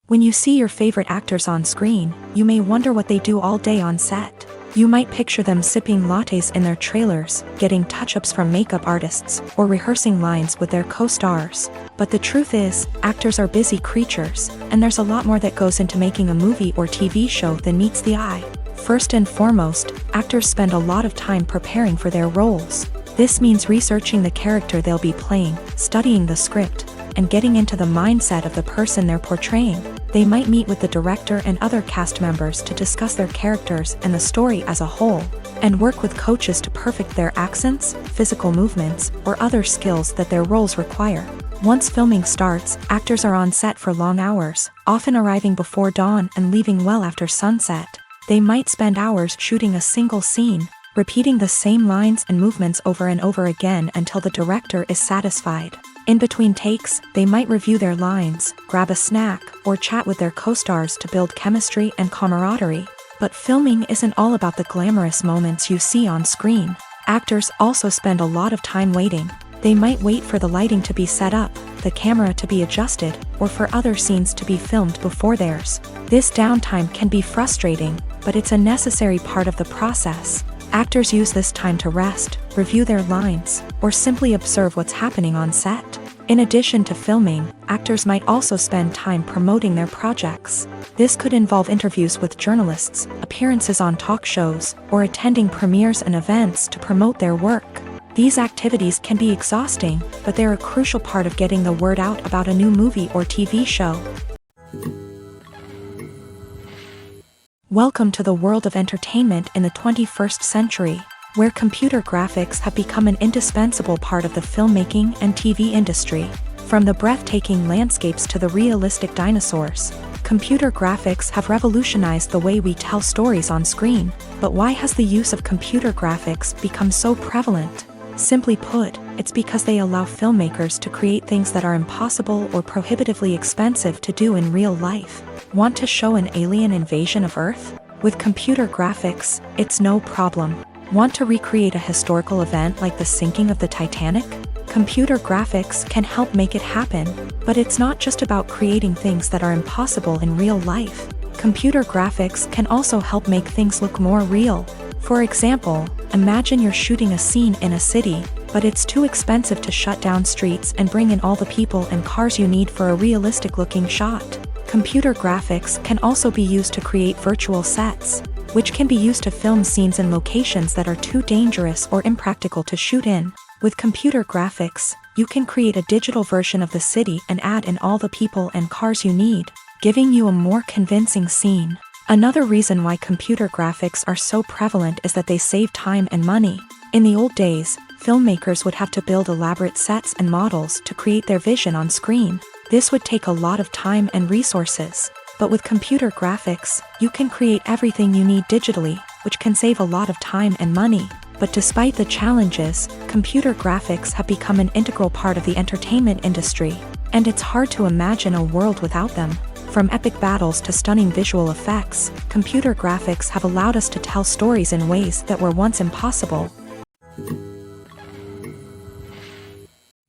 When you see your favorite actors on screen, you may wonder what they do all day on set. You might picture them sipping lattes in their trailers, getting touch-ups from makeup artists, or rehearsing lines with their co-stars. But the truth is, actors are busy creatures, and there's a lot more that goes into making a movie or TV show than meets the eye. First and foremost, actors spend a lot of time preparing for their roles. This means researching the character they'll be playing, studying the script, and getting into the mindset of the person they're portraying. They might meet with the director and other cast members to discuss their characters and the story as a whole, and work with coaches to perfect their accents, physical movements, or other skills that their roles require. Once filming starts, actors are on set for long hours, often arriving before dawn and leaving well after sunset. They might spend hours shooting a single scene, repeating the same lines and movements over and over again until the director is satisfied. In between takes, they might review their lines, grab a snack, or chat with their co-stars to build chemistry and camaraderie. But filming isn't all about the glamorous moments you see on screen. Actors also spend a lot of time waiting. They might wait for the lighting to be set up, the camera to be adjusted, or for other scenes to be filmed before theirs. This downtime can be frustrating, but it's a necessary part of the process. Actors use this time to rest, review their lines, or simply observe what's happening on set. In addition to filming, actors might also spend time promoting their projects. This could involve interviews with journalists, appearances on talk shows, or attending premieres and events to promote their work. These activities can be exhausting, but they're a crucial part of getting the word out about a new movie or TV show. Welcome to the world of entertainment in the 21st century, where computer graphics have become an indispensable part of the filmmaking and TV industry. From the breathtaking landscapes to the realistic dinosaurs, computer graphics have revolutionized the way we tell stories on screen. But why has the use of computer graphics become so prevalent? Simply put, it's because they allow filmmakers to create things that are impossible or prohibitively expensive to do in real life. Want to show an alien invasion of Earth? With computer graphics, it's no problem. Want to recreate a historical event like the sinking of the Titanic? Computer graphics can help make it happen, but it's not just about creating things that are impossible in real life. Computer graphics can also help make things look more real. For example, imagine you're shooting a scene in a city, but it's too expensive to shut down streets and bring in all the people and cars you need for a realistic-looking shot. Computer graphics can also be used to create virtual sets, which can be used to film scenes in locations that are too dangerous or impractical to shoot in. With computer graphics, you can create a digital version of the city and add in all the people and cars you need, giving you a more convincing scene. Another reason why computer graphics are so prevalent is that they save time and money. In the old days, filmmakers would have to build elaborate sets and models to create their vision on screen. This would take a lot of time and resources. But with computer graphics, you can create everything you need digitally, which can save a lot of time and money. But despite the challenges, computer graphics have become an integral part of the entertainment industry, and it's hard to imagine a world without them. From epic battles to stunning visual effects, computer graphics have allowed us to tell stories in ways that were once impossible.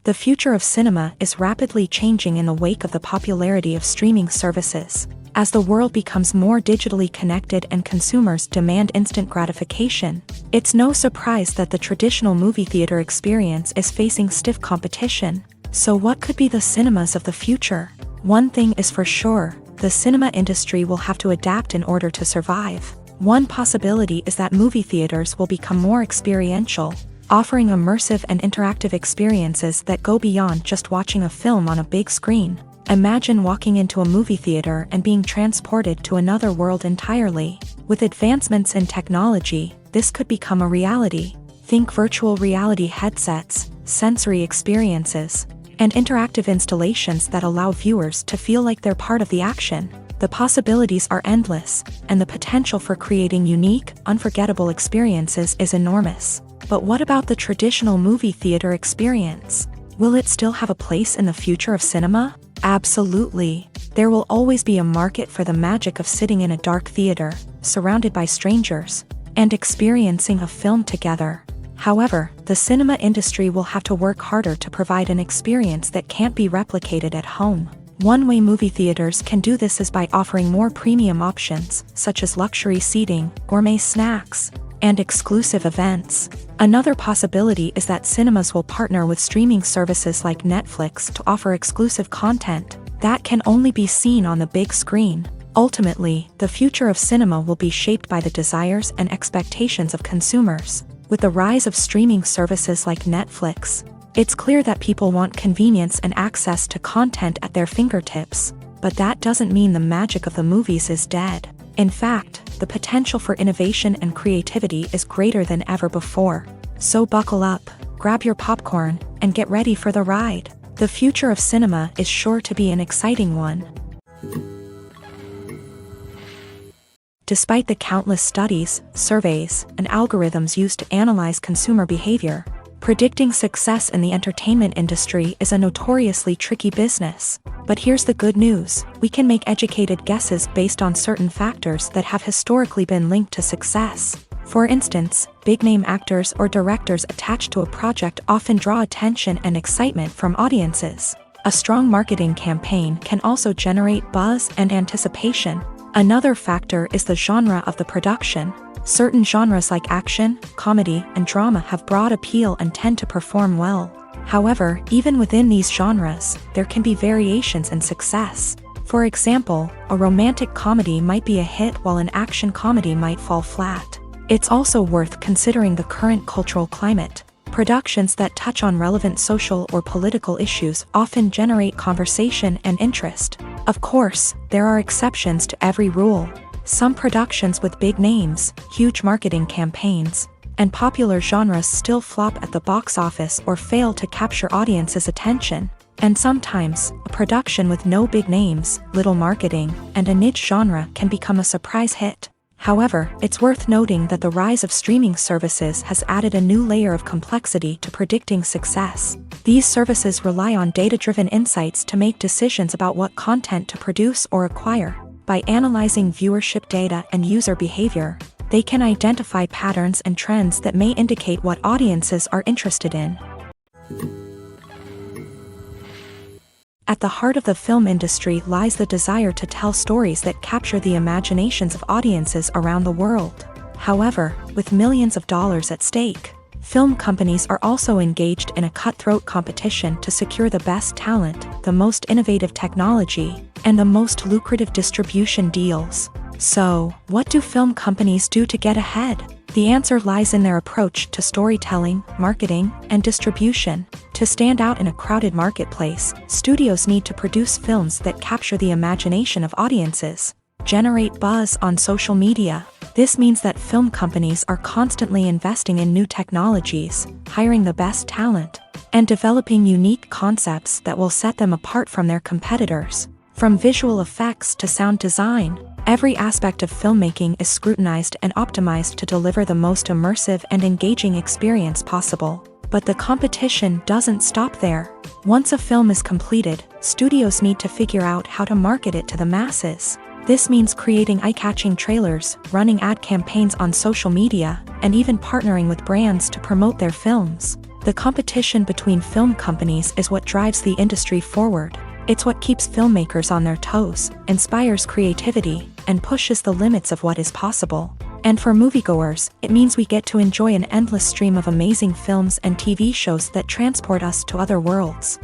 The future of cinema is rapidly changing in the wake of the popularity of streaming services. As the world becomes more digitally connected and consumers demand instant gratification, it's no surprise that the traditional movie theater experience is facing stiff competition. So what could be the cinemas of the future? One thing is for sure, the cinema industry will have to adapt in order to survive. One possibility is that movie theaters will become more experiential, offering immersive and interactive experiences that go beyond just watching a film on a big screen. Imagine walking into a movie theater and being transported to another world entirely. With advancements in technology, this could become a reality. Think virtual reality headsets, sensory experiences, and interactive installations that allow viewers to feel like they're part of the action. The possibilities are endless, and the potential for creating unique, unforgettable experiences is enormous. But what about the traditional movie theater experience? Will it still have a place in the future of cinema? Absolutely. There will always be a market for the magic of sitting in a dark theater, surrounded by strangers, and experiencing a film together. However, the cinema industry will have to work harder to provide an experience that can't be replicated at home. One way movie theaters can do this is by offering more premium options, such as luxury seating, gourmet snacks, and exclusive events. Another possibility is that cinemas will partner with streaming services like Netflix to offer exclusive content that can only be seen on the big screen. Ultimately, the future of cinema will be shaped by the desires and expectations of consumers. With the rise of streaming services like Netflix, it's clear that people want convenience and access to content at their fingertips. but that doesn't mean the magic of the movies is dead. In fact, the potential for innovation and creativity is greater than ever before. So buckle up, grab your popcorn, and get ready for the ride. The future of cinema is sure to be an exciting one. Despite the countless studies, surveys, and algorithms used to analyze consumer behavior, predicting success in the entertainment industry is a notoriously tricky business. But here's the good news: we can make educated guesses based on certain factors that have historically been linked to success. For instance, big-name actors or directors attached to a project often draw attention and excitement from audiences. A strong marketing campaign can also generate buzz and anticipation. Another factor is the genre of the production. Certain genres like action, comedy, and drama have broad appeal and tend to perform well. However, even within these genres, there can be variations in success. For example, a romantic comedy might be a hit while an action comedy might fall flat. It's also worth considering the current cultural climate. Productions that touch on relevant social or political issues often generate conversation and interest. Of course, there are exceptions to every rule. Some productions with big names, huge marketing campaigns, and popular genres still flop at the box office or fail to capture audiences' attention. And sometimes, a production with no big names, little marketing, and a niche genre can become a surprise hit. However, it's worth noting that the rise of streaming services has added a new layer of complexity to predicting success. These services rely on data-driven insights to make decisions about what content to produce or acquire. By analyzing viewership data and user behavior, they can identify patterns and trends that may indicate what audiences are interested in. At the heart of the film industry lies the desire to tell stories that capture the imaginations of audiences around the world. However, with millions of dollars at stake, film companies are also engaged in a cutthroat competition to secure the best talent, the most innovative technology, and the most lucrative distribution deals. So, what do film companies do to get ahead? The answer lies in their approach to storytelling, marketing, and distribution. To stand out in a crowded marketplace, studios need to produce films that capture the imagination of audiences, generate buzz on social media. This means that film companies are constantly investing in new technologies, hiring the best talent, and developing unique concepts that will set them apart from their competitors. From visual effects to sound design, every aspect of filmmaking is scrutinized and optimized to deliver the most immersive and engaging experience possible. But the competition doesn't stop there. Once a film is completed, studios need to figure out how to market it to the masses. This means creating eye-catching trailers, running ad campaigns on social media, and even partnering with brands to promote their films. The competition between film companies is what drives the industry forward. It's what keeps filmmakers on their toes, inspires creativity, and pushes the limits of what is possible. And for moviegoers, it means we get to enjoy an endless stream of amazing films and TV shows that transport us to other worlds.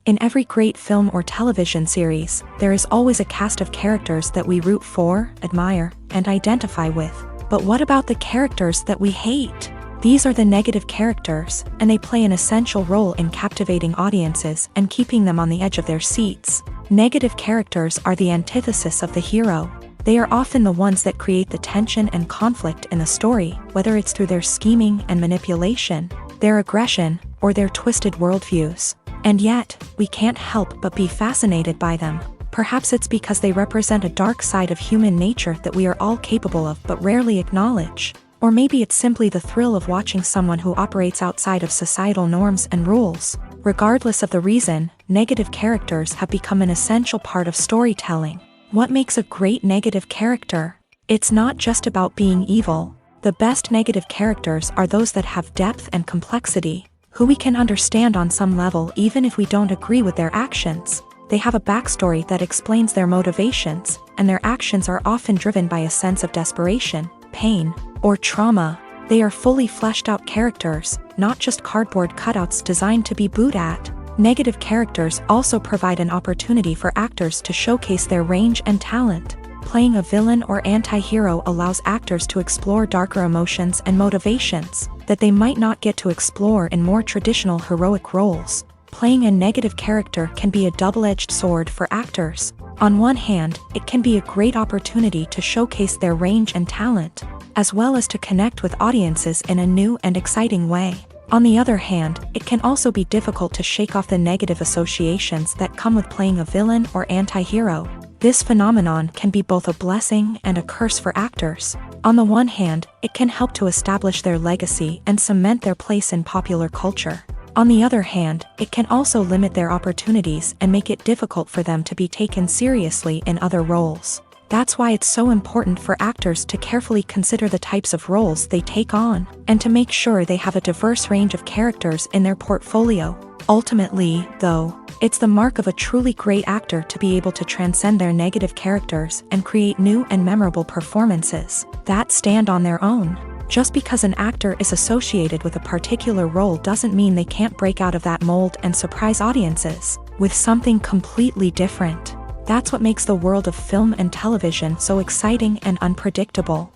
In every great film or television series, there is always a cast of characters that we root for, admire, and identify with. But what about the characters that we hate? These are the negative characters, and they play an essential role in captivating audiences and keeping them on the edge of their seats. Negative characters are the antithesis of the hero. They are often the ones that create the tension and conflict in the story, whether it's through their scheming and manipulation, their aggression, or their twisted worldviews. And yet, we can't help but be fascinated by them. Perhaps it's because they represent a dark side of human nature that we are all capable of but rarely acknowledge. Or maybe it's simply the thrill of watching someone who operates outside of societal norms and rules. Regardless of the reason, negative characters have become an essential part of storytelling. What makes a great negative character? It's not just about being evil. The best negative characters are those that have depth and complexity, who we can understand on some level even if we don't agree with their actions. They have a backstory that explains their motivations, and their actions are often driven by a sense of desperation, pain, or trauma. They are fully fleshed out characters, not just cardboard cutouts designed to be booed at. Negative characters also provide an opportunity for actors to showcase their range and talent. Playing a villain or anti-hero allows actors to explore darker emotions and motivations that they might not get to explore in more traditional heroic roles. Playing a negative character can be a double-edged sword for actors. On one hand, it can be a great opportunity to showcase their range and talent, as well as to connect with audiences in a new and exciting way. On the other hand, it can also be difficult to shake off the negative associations that come with playing a villain or anti-hero. This phenomenon can be both a blessing and a curse for actors. On the one hand, it can help to establish their legacy and cement their place in popular culture. On the other hand, it can also limit their opportunities and make it difficult for them to be taken seriously in other roles. That's why it's so important for actors to carefully consider the types of roles they take on, and to make sure they have a diverse range of characters in their portfolio. Ultimately, though, it's the mark of a truly great actor to be able to transcend their negative characters and create new and memorable performances that stand on their own. Just because an actor is associated with a particular role doesn't mean they can't break out of that mold and surprise audiences with something completely different. That's what makes the world of film and television so exciting and unpredictable.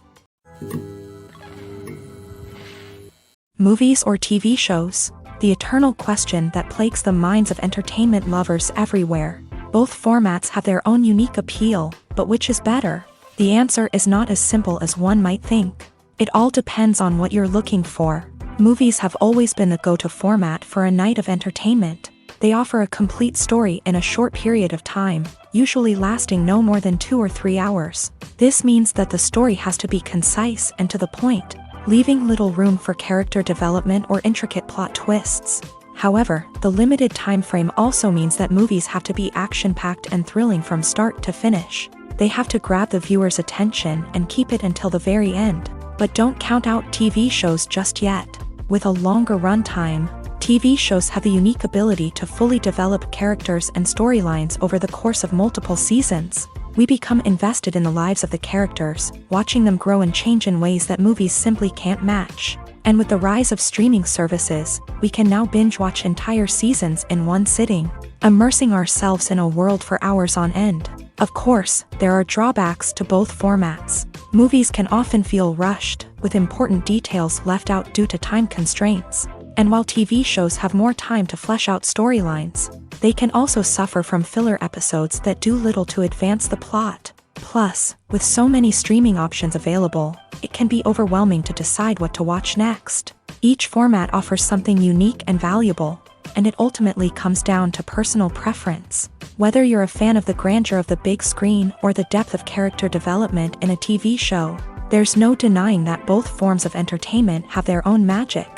Movies or TV shows? The eternal question that plagues the minds of entertainment lovers everywhere. Both formats have their own unique appeal, but which is better? The answer is not as simple as one might think. It all depends on what you're looking for. Movies have always been the go-to format for a night of entertainment. They offer a complete story in a short period of time, usually lasting no more than 2 or 3 hours. This means that the story has to be concise and to the point, leaving little room for character development or intricate plot twists. However, the limited time frame also means that movies have to be action-packed and thrilling from start to finish. They have to grab the viewer's attention and keep it until the very end. But don't count out TV shows just yet. With a longer runtime, TV shows have the unique ability to fully develop characters and storylines over the course of multiple seasons. We become invested in the lives of the characters, watching them grow and change in ways that movies simply can't match. And with the rise of streaming services, we can now binge-watch entire seasons in one sitting, immersing ourselves in a world for hours on end. Of course, there are drawbacks to both formats. Movies can often feel rushed, with important details left out due to time constraints. And while TV shows have more time to flesh out storylines, they can also suffer from filler episodes that do little to advance the plot. Plus, with so many streaming options available, it can be overwhelming to decide what to watch next. Each format offers something unique and valuable, and it ultimately comes down to personal preference. Whether you're a fan of the grandeur of the big screen or the depth of character development in a TV show, there's no denying that both forms of entertainment have their own magic.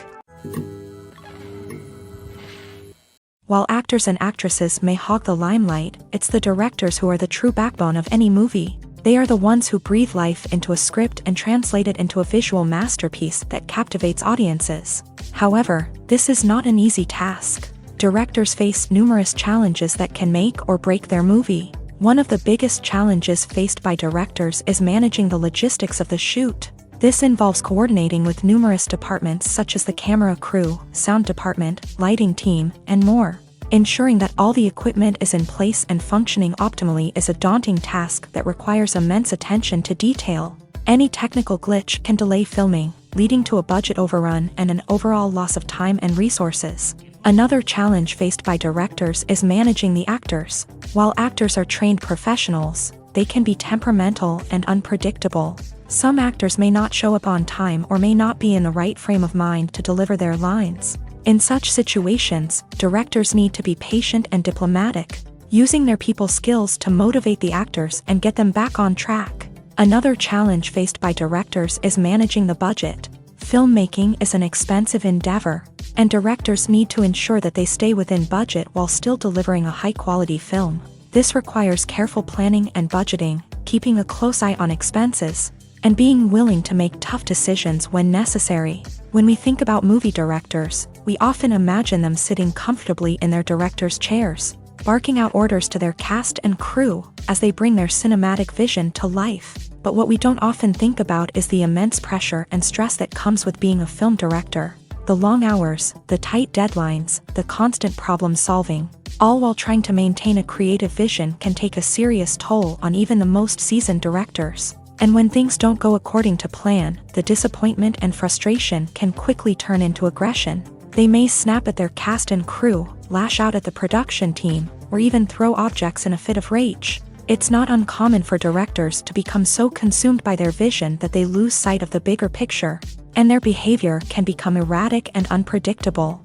While actors and actresses may hog the limelight, it's the directors who are the true backbone of any movie. They are the ones who breathe life into a script and translate it into a visual masterpiece that captivates audiences. However, this is not an easy task. Directors face numerous challenges that can make or break their movie. One of the biggest challenges faced by directors is managing the logistics of the shoot. This involves coordinating with numerous departments such as the camera crew, sound department, lighting team, and more. Ensuring that all the equipment is in place and functioning optimally is a daunting task that requires immense attention to detail. Any technical glitch can delay filming, leading to a budget overrun and an overall loss of time and resources. Another challenge faced by directors is managing the actors. While actors are trained professionals, they can be temperamental and unpredictable. Some actors may not show up on time or may not be in the right frame of mind to deliver their lines. In such situations, directors need to be patient and diplomatic, using their people skills to motivate the actors and get them back on track. Another challenge faced by directors is managing the budget. Filmmaking is an expensive endeavor, and directors need to ensure that they stay within budget while still delivering a high-quality film. This requires careful planning and budgeting, keeping a close eye on expenses, and being willing to make tough decisions when necessary. When we think about movie directors, we often imagine them sitting comfortably in their director's chairs, barking out orders to their cast and crew as they bring their cinematic vision to life. But what we don't often think about is the immense pressure and stress that comes with being a film director. The long hours, the tight deadlines, the constant problem solving, all while trying to maintain a creative vision can take a serious toll on even the most seasoned directors. And when things don't go according to plan, the disappointment and frustration can quickly turn into aggression. They may snap at their cast and crew, lash out at the production team, or even throw objects in a fit of rage. It's not uncommon for directors to become so consumed by their vision that they lose sight of the bigger picture, and their behavior can become erratic and unpredictable.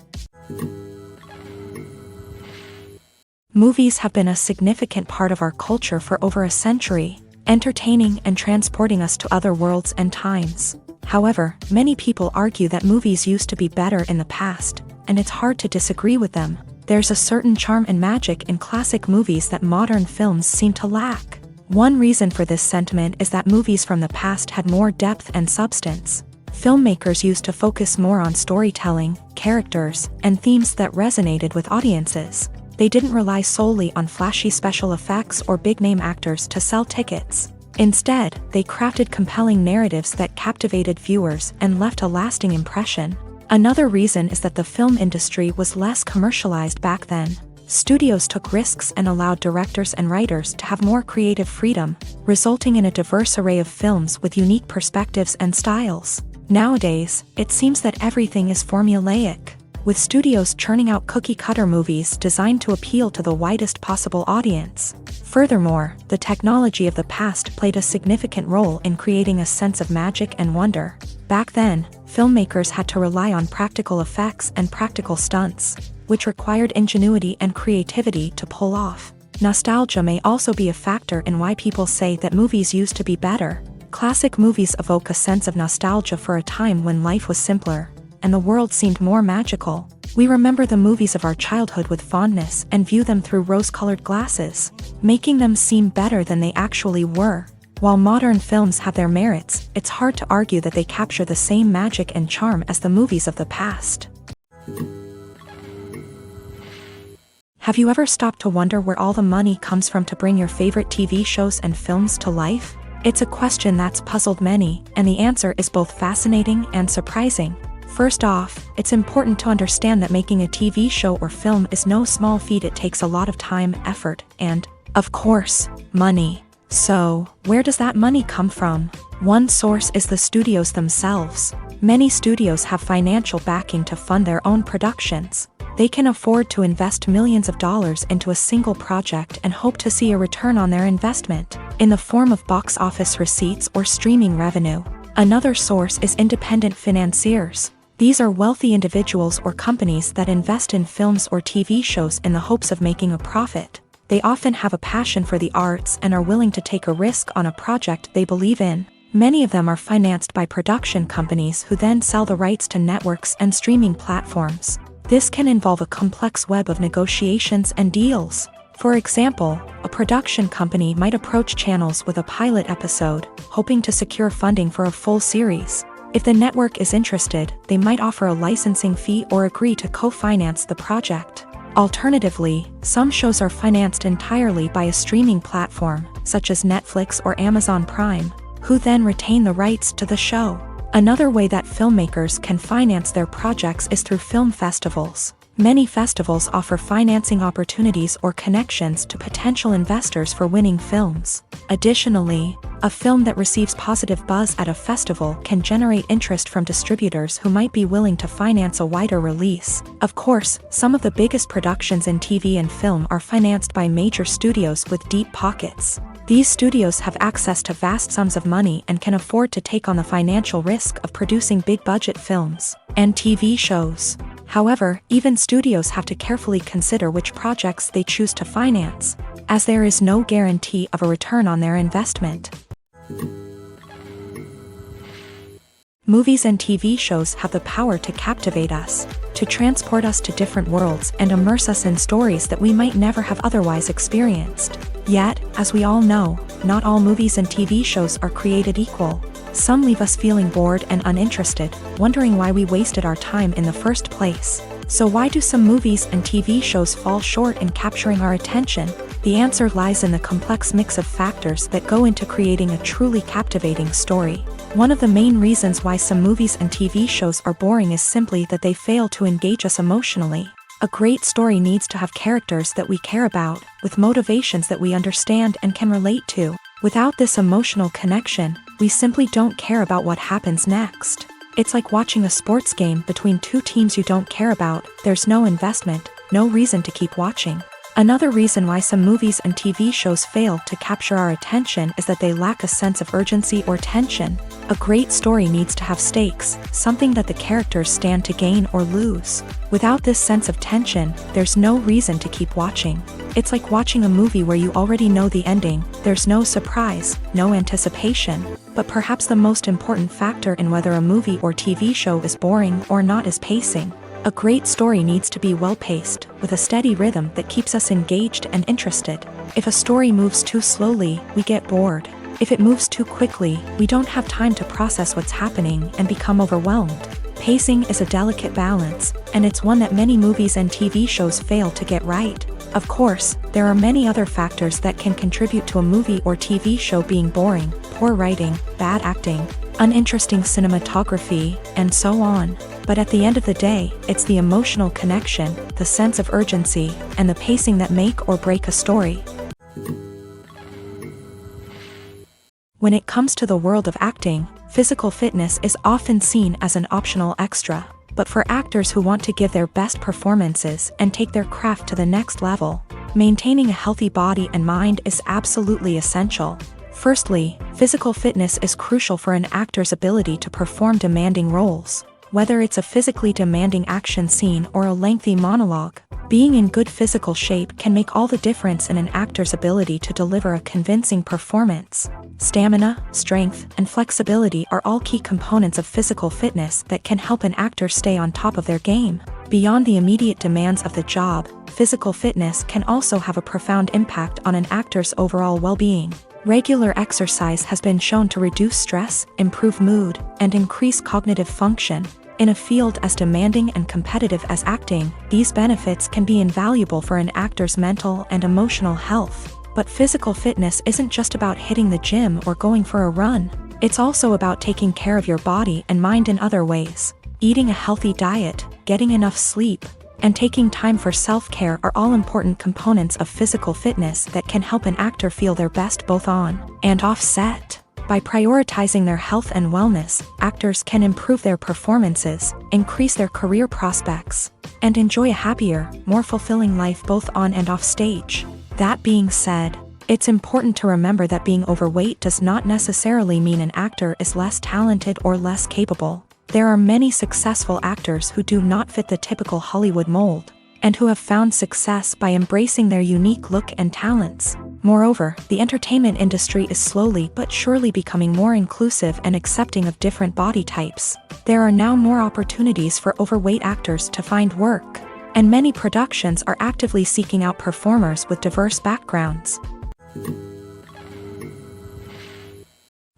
Movies have been a significant part of our culture for over a century, entertaining and transporting us to other worlds and times. However, many people argue that movies used to be better in the past, and it's hard to disagree with them. There's a certain charm and magic in classic movies that modern films seem to lack. One reason for this sentiment is that movies from the past had more depth and substance. Filmmakers used to focus more on storytelling, characters, and themes that resonated with audiences. They didn't rely solely on flashy special effects or big-name actors to sell tickets. Instead, they crafted compelling narratives that captivated viewers and left a lasting impression. Another reason is that the film industry was less commercialized back then. Studios took risks and allowed directors and writers to have more creative freedom, resulting in a diverse array of films with unique perspectives and styles. Nowadays, it seems that everything is formulaic, with studios churning out cookie-cutter movies designed to appeal to the widest possible audience. Furthermore, the technology of the past played a significant role in creating a sense of magic and wonder. Back then, filmmakers had to rely on practical effects and practical stunts, which required ingenuity and creativity to pull off. Nostalgia may also be a factor in why people say that movies used to be better. Classic movies evoke a sense of nostalgia for a time when life was simpler, and the world seemed more magical. We remember the movies of our childhood with fondness and view them through rose-colored glasses, making them seem better than they actually were. While modern films have their merits, it's hard to argue that they capture the same magic and charm as the movies of the past. Have you ever stopped to wonder where all the money comes from to bring your favorite TV shows and films to life? It's a question that's puzzled many, and the answer is both fascinating and surprising. First off, it's important to understand that making a TV show or film is no small feat. It takes a lot of time, effort, and, of course, money. So, where does that money come from? One source is the studios themselves. Many studios have financial backing to fund their own productions. They can afford to invest millions of dollars into a single project and hope to see a return on their investment, in the form of box office receipts or streaming revenue. Another source is independent financiers. These are wealthy individuals or companies that invest in films or TV shows in the hopes of making a profit. They often have a passion for the arts and are willing to take a risk on a project they believe in. Many of them are financed by production companies who then sell the rights to networks and streaming platforms. This can involve a complex web of negotiations and deals. For example, a production company might approach channels with a pilot episode, hoping to secure funding for a full series. If the network is interested, they might offer a licensing fee or agree to co-finance the project. Alternatively, some shows are financed entirely by a streaming platform, such as Netflix or Amazon Prime, who then retain the rights to the show. Another way that filmmakers can finance their projects is through film festivals. Many festivals offer financing opportunities or connections to potential investors for winning films. Additionally, a film that receives positive buzz at a festival can generate interest from distributors who might be willing to finance a wider release. Of course, some of the biggest productions in TV and film are financed by major studios with deep pockets. These studios have access to vast sums of money and can afford to take on the financial risk of producing big-budget films and TV shows. However, even studios have to carefully consider which projects they choose to finance, as there is no guarantee of a return on their investment. Movies and TV shows have the power to captivate us, to transport us to different worlds and immerse us in stories that we might never have otherwise experienced. Yet, as we all know, not all movies and TV shows are created equal. Some leave us feeling bored and uninterested, wondering why we wasted our time in the first place. So why do some movies and TV shows fall short in capturing our attention? The answer lies in the complex mix of factors that go into creating a truly captivating story. One of the main reasons why some movies and TV shows are boring is simply that they fail to engage us emotionally. A great story needs to have characters that we care about, with motivations that we understand and can relate to. Without this emotional connection, we simply don't care about what happens next. It's like watching a sports game between two teams you don't care about. There's no investment, no reason to keep watching. Another reason why some movies and TV shows fail to capture our attention is that they lack a sense of urgency or tension. A great story needs to have stakes, something that the characters stand to gain or lose. Without this sense of tension, there's no reason to keep watching. It's like watching a movie where you already know the ending. There's no surprise, no anticipation. But perhaps the most important factor in whether a movie or TV show is boring or not is pacing. A great story needs to be well-paced, with a steady rhythm that keeps us engaged and interested. If a story moves too slowly, we get bored. If it moves too quickly, we don't have time to process what's happening and become overwhelmed. Pacing is a delicate balance, and it's one that many movies and TV shows fail to get right. Of course, there are many other factors that can contribute to a movie or TV show being boring: poor writing, bad acting, uninteresting cinematography, and so on. But at the end of the day, it's the emotional connection, the sense of urgency, and the pacing that make or break a story. When it comes to the world of acting, physical fitness is often seen as an optional extra. But for actors who want to give their best performances and take their craft to the next level, maintaining a healthy body and mind is absolutely essential. Firstly, physical fitness is crucial for an actor's ability to perform demanding roles. Whether it's a physically demanding action scene or a lengthy monologue, being in good physical shape can make all the difference in an actor's ability to deliver a convincing performance. Stamina, strength, and flexibility are all key components of physical fitness that can help an actor stay on top of their game. Beyond the immediate demands of the job, physical fitness can also have a profound impact on an actor's overall well-being. Regular exercise has been shown to reduce stress, improve mood, and increase cognitive function. In a field as demanding and competitive as acting, these benefits can be invaluable for an actor's mental and emotional health. But physical fitness isn't just about hitting the gym or going for a run. It's also about taking care of your body and mind in other ways. Eating a healthy diet, getting enough sleep, and taking time for self-care are all important components of physical fitness that can help an actor feel their best both on and off set. By prioritizing their health and wellness, actors can improve their performances, increase their career prospects, and enjoy a happier, more fulfilling life both on and off stage. That being said, it's important to remember that being overweight does not necessarily mean an actor is less talented or less capable. There are many successful actors who do not fit the typical Hollywood mold, and who have found success by embracing their unique look and talents. Moreover, the entertainment industry is slowly but surely becoming more inclusive and accepting of different body types. There are now more opportunities for overweight actors to find work, and many productions are actively seeking out performers with diverse backgrounds.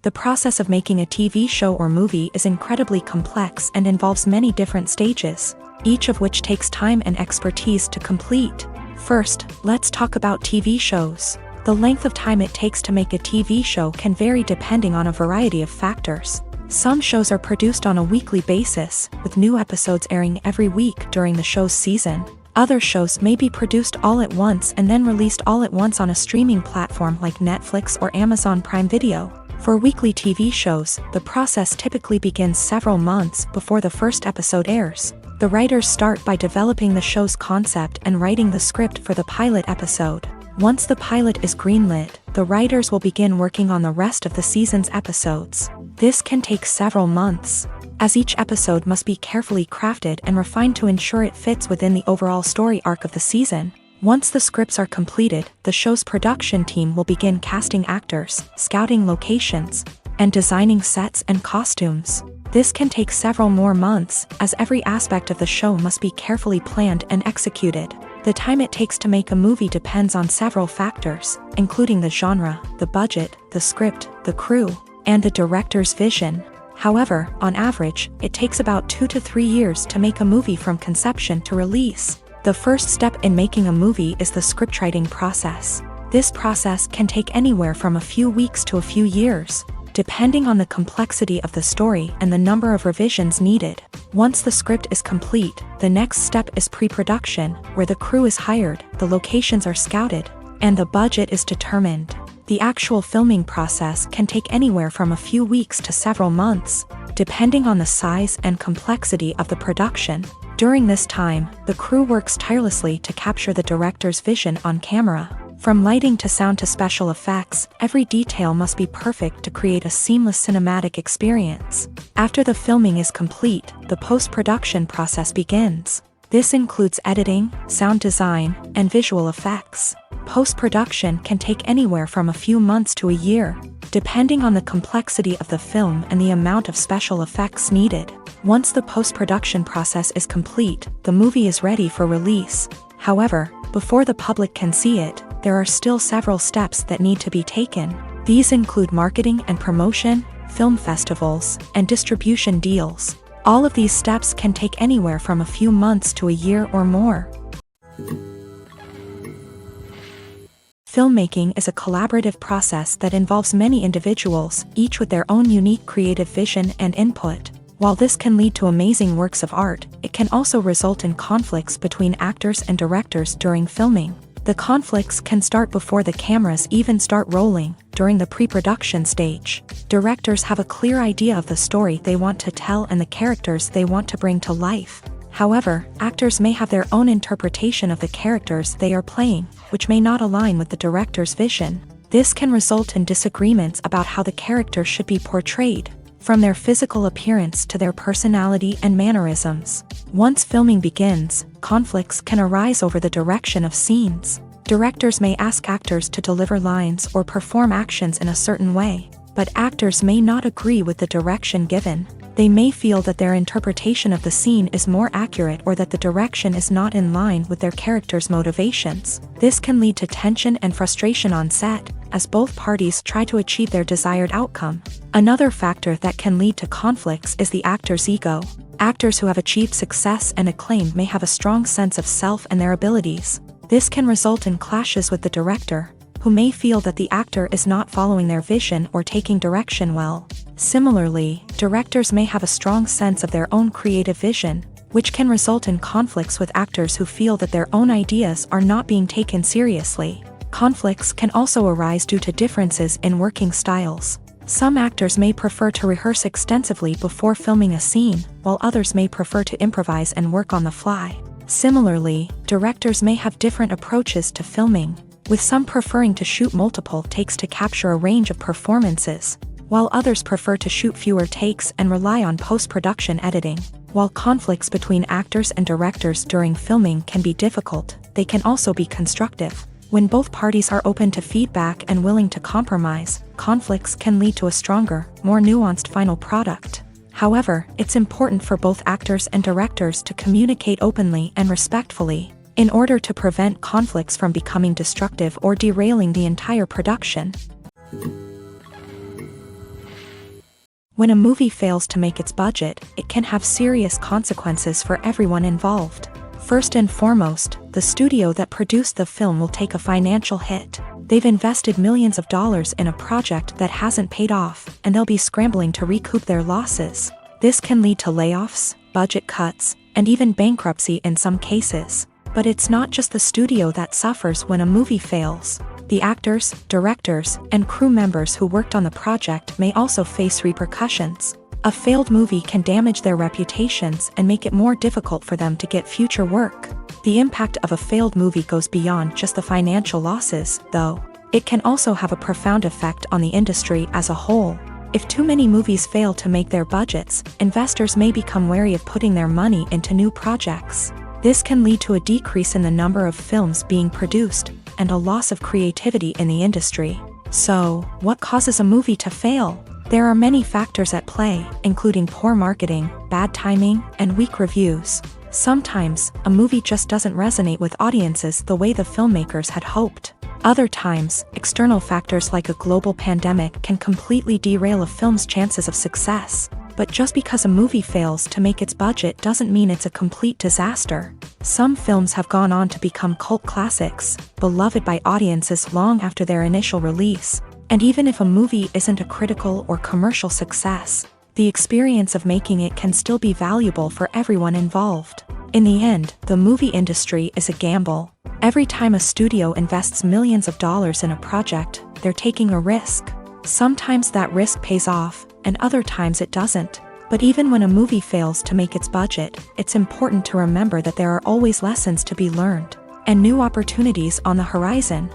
The process of making a TV show or movie is incredibly complex and involves many different stages, each of which takes time and expertise to complete. First, let's talk about TV shows. The length of time it takes to make a TV show can vary depending on a variety of factors. Some shows are produced on a weekly basis, with new episodes airing every week during the show's season. Other shows may be produced all at once and then released all at once on a streaming platform like Netflix or Amazon Prime Video. For weekly TV shows, the process typically begins several months before the first episode airs. The writers start by developing the show's concept and writing the script for the pilot episode. Once the pilot is greenlit, the writers will begin working on the rest of the season's episodes. This can take several months, as each episode must be carefully crafted and refined to ensure it fits within the overall story arc of the season. Once the scripts are completed, the show's production team will begin casting actors, scouting locations, and designing sets and costumes. This can take several more months, as every aspect of the show must be carefully planned and executed. The time it takes to make a movie depends on several factors, including the genre, the budget, the script, the crew, and the director's vision. However, on average, it takes about 2 to 3 years to make a movie from conception to release. The first step in making a movie is the scriptwriting process. This process can take anywhere from a few weeks to a few years, depending on the complexity of the story and the number of revisions needed. Once the script is complete, the next step is pre-production, where the crew is hired, the locations are scouted, and the budget is determined. The actual filming process can take anywhere from a few weeks to several months, depending on the size and complexity of the production. During this time, the crew works tirelessly to capture the director's vision on camera. From lighting to sound to special effects, every detail must be perfect to create a seamless cinematic experience. After the filming is complete, the post-production process begins. This includes editing, sound design, and visual effects. Post-production can take anywhere from a few months to a year, depending on the complexity of the film and the amount of special effects needed. Once the post-production process is complete, the movie is ready for release. However, before the public can see it, there are still several steps that need to be taken. These include marketing and promotion, film festivals, and distribution deals. All of these steps can take anywhere from a few months to a year or more. Filmmaking is a collaborative process that involves many individuals, each with their own unique creative vision and input. While this can lead to amazing works of art, it can also result in conflicts between actors and directors during filming. The conflicts can start before the cameras even start rolling, during the pre-production stage. Directors have a clear idea of the story they want to tell and the characters they want to bring to life. However, actors may have their own interpretation of the characters they are playing, which may not align with the director's vision. This can result in disagreements about how the character should be portrayed, from their physical appearance to their personality and mannerisms. Once filming begins, conflicts can arise over the direction of scenes. Directors may ask actors to deliver lines or perform actions in a certain way, but actors may not agree with the direction given. They may feel that their interpretation of the scene is more accurate or that the direction is not in line with their character's motivations. This can lead to tension and frustration on set, as both parties try to achieve their desired outcome. Another factor that can lead to conflicts is the actor's ego. Actors who have achieved success and acclaim may have a strong sense of self and their abilities. This can result in clashes with the director, who may feel that the actor is not following their vision or taking direction well. Similarly, directors may have a strong sense of their own creative vision, which can result in conflicts with actors who feel that their own ideas are not being taken seriously. Conflicts can also arise due to differences in working styles. Some actors may prefer to rehearse extensively before filming a scene, while others may prefer to improvise and work on the fly. Similarly, directors may have different approaches to filming, with some preferring to shoot multiple takes to capture a range of performances, while others prefer to shoot fewer takes and rely on post-production editing. While conflicts between actors and directors during filming can be difficult, they can also be constructive. When both parties are open to feedback and willing to compromise, conflicts can lead to a stronger, more nuanced final product. However, it's important for both actors and directors to communicate openly and respectfully, in order to prevent conflicts from becoming destructive or derailing the entire production. When a movie fails to make its budget, it can have serious consequences for everyone involved. First and foremost, the studio that produced the film will take a financial hit. They've invested millions of dollars in a project that hasn't paid off, and they'll be scrambling to recoup their losses. This can lead to layoffs, budget cuts, and even bankruptcy in some cases. But it's not just the studio that suffers when a movie fails. The actors, directors, and crew members who worked on the project may also face repercussions. A failed movie can damage their reputations and make it more difficult for them to get future work. The impact of a failed movie goes beyond just the financial losses, though. It can also have a profound effect on the industry as a whole. If too many movies fail to make their budgets, investors may become wary of putting their money into new projects. This can lead to a decrease in the number of films being produced, and a loss of creativity in the industry. So, what causes a movie to fail? There are many factors at play, including poor marketing, bad timing, and weak reviews. Sometimes, a movie just doesn't resonate with audiences the way the filmmakers had hoped. Other times, external factors like a global pandemic can completely derail a film's chances of success. But just because a movie fails to make its budget doesn't mean it's a complete disaster. Some films have gone on to become cult classics, beloved by audiences long after their initial release. And even if a movie isn't a critical or commercial success, the experience of making it can still be valuable for everyone involved. In the end, the movie industry is a gamble. Every time a studio invests millions of dollars in a project, they're taking a risk. Sometimes that risk pays off, and other times it doesn't. But even when a movie fails to make its budget, it's important to remember that there are always lessons to be learned, and new opportunities on the horizon.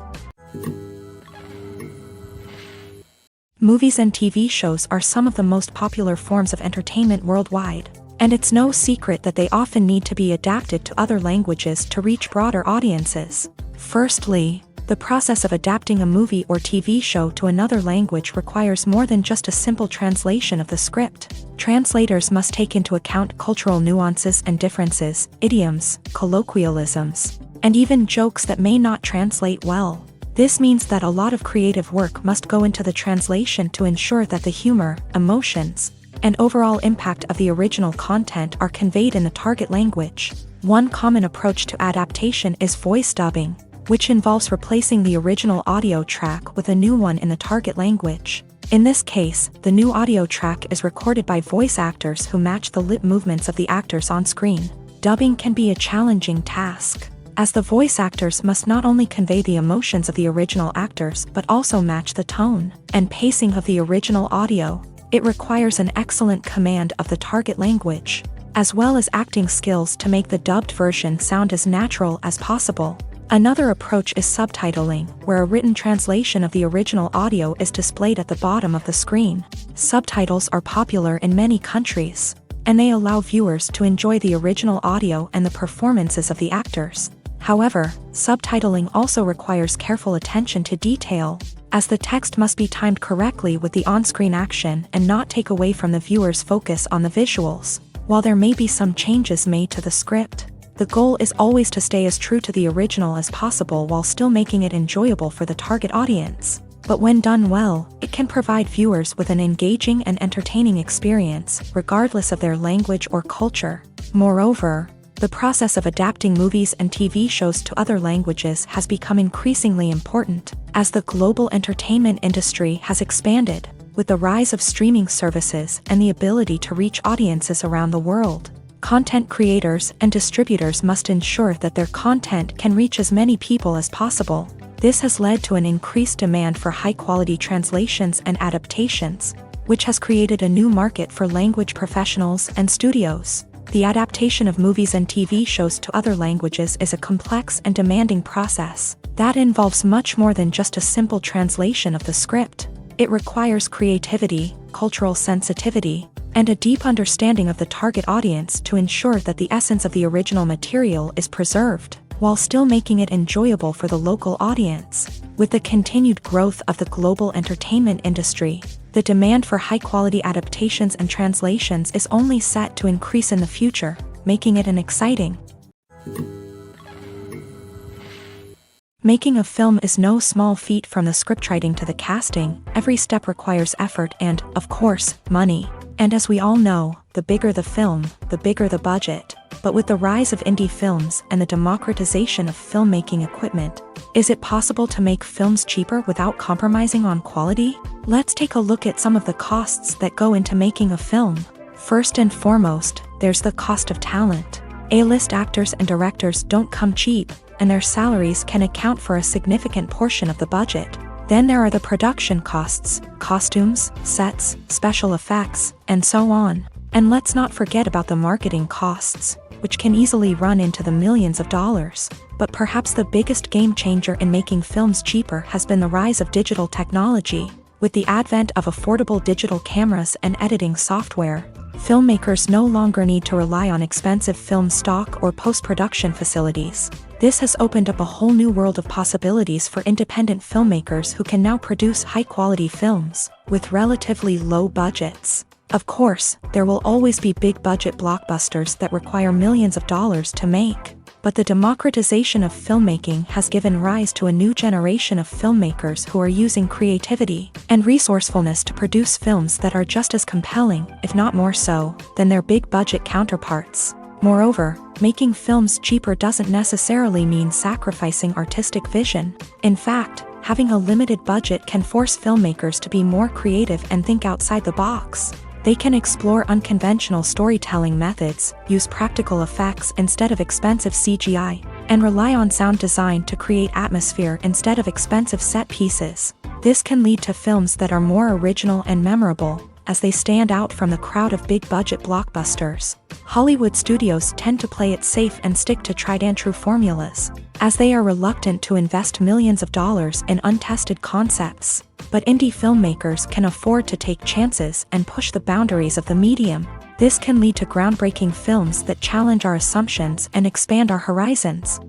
Movies and TV shows are some of the most popular forms of entertainment worldwide, and it's no secret that they often need to be adapted to other languages to reach broader audiences. Firstly, the process of adapting a movie or TV show to another language requires more than just a simple translation of the script. Translators must take into account cultural nuances and differences, idioms, colloquialisms, and even jokes that may not translate well. This means that a lot of creative work must go into the translation to ensure that the humor, emotions, and overall impact of the original content are conveyed in the target language. One common approach to adaptation is voice dubbing, which involves replacing the original audio track with a new one in the target language. In this case, the new audio track is recorded by voice actors who match the lip movements of the actors on screen. Dubbing can be a challenging task, as the voice actors must not only convey the emotions of the original actors but also match the tone and pacing of the original audio. It requires an excellent command of the target language, as well as acting skills to make the dubbed version sound as natural as possible. Another approach is subtitling, where a written translation of the original audio is displayed at the bottom of the screen. Subtitles are popular in many countries, and they allow viewers to enjoy the original audio and the performances of the actors. However, subtitling also requires careful attention to detail, as the text must be timed correctly with the on-screen action and not take away from the viewer's focus on the visuals. While there may be some changes made to the script, the goal is always to stay as true to the original as possible while still making it enjoyable for the target audience. But when done well, it can provide viewers with an engaging and entertaining experience, regardless of their language or culture. Moreover, the process of adapting movies and TV shows to other languages has become increasingly important, as the global entertainment industry has expanded, with the rise of streaming services and the ability to reach audiences around the world. Content creators and distributors must ensure that their content can reach as many people as possible. This has led to an increased demand for high-quality translations and adaptations, which has created a new market for language professionals and studios. The adaptation of movies and TV shows to other languages is a complex and demanding process that involves much more than just a simple translation of the script. It requires creativity, cultural sensitivity, and a deep understanding of the target audience to ensure that the essence of the original material is preserved, while still making it enjoyable for the local audience. With the continued growth of the global entertainment industry, the demand for high-quality adaptations and translations is only set to increase in the future, making it an exciting. Making a film is no small feat. From the scriptwriting to the casting, every step requires effort and, of course, money. And as we all know, the bigger the film, the bigger the budget. But with the rise of indie films and the democratization of filmmaking equipment, is it possible to make films cheaper without compromising on quality? Let's take a look at some of the costs that go into making a film. First and foremost, there's the cost of talent. A-list actors and directors don't come cheap, and their salaries can account for a significant portion of the budget. Then there are the production costs, costumes, sets, special effects, and so on. And let's not forget about the marketing costs, which can easily run into the millions of dollars. But perhaps the biggest game changer in making films cheaper has been the rise of digital technology. With the advent of affordable digital cameras and editing software, filmmakers no longer need to rely on expensive film stock or post-production facilities. This has opened up a whole new world of possibilities for independent filmmakers who can now produce high-quality films with relatively low budgets. Of course, there will always be big-budget blockbusters that require millions of dollars to make. But the democratization of filmmaking has given rise to a new generation of filmmakers who are using creativity and resourcefulness to produce films that are just as compelling, if not more so, than their big-budget counterparts. Moreover, making films cheaper doesn't necessarily mean sacrificing artistic vision. In fact, having a limited budget can force filmmakers to be more creative and think outside the box. They can explore unconventional storytelling methods, use practical effects instead of expensive CGI, and rely on sound design to create atmosphere instead of expensive set pieces. This can lead to films that are more original and memorable, as they stand out from the crowd of big-budget blockbusters. Hollywood studios tend to play it safe and stick to tried-and-true formulas, as they are reluctant to invest millions of dollars in untested concepts. But indie filmmakers can afford to take chances and push the boundaries of the medium. This can lead to groundbreaking films that challenge our assumptions and expand our horizons.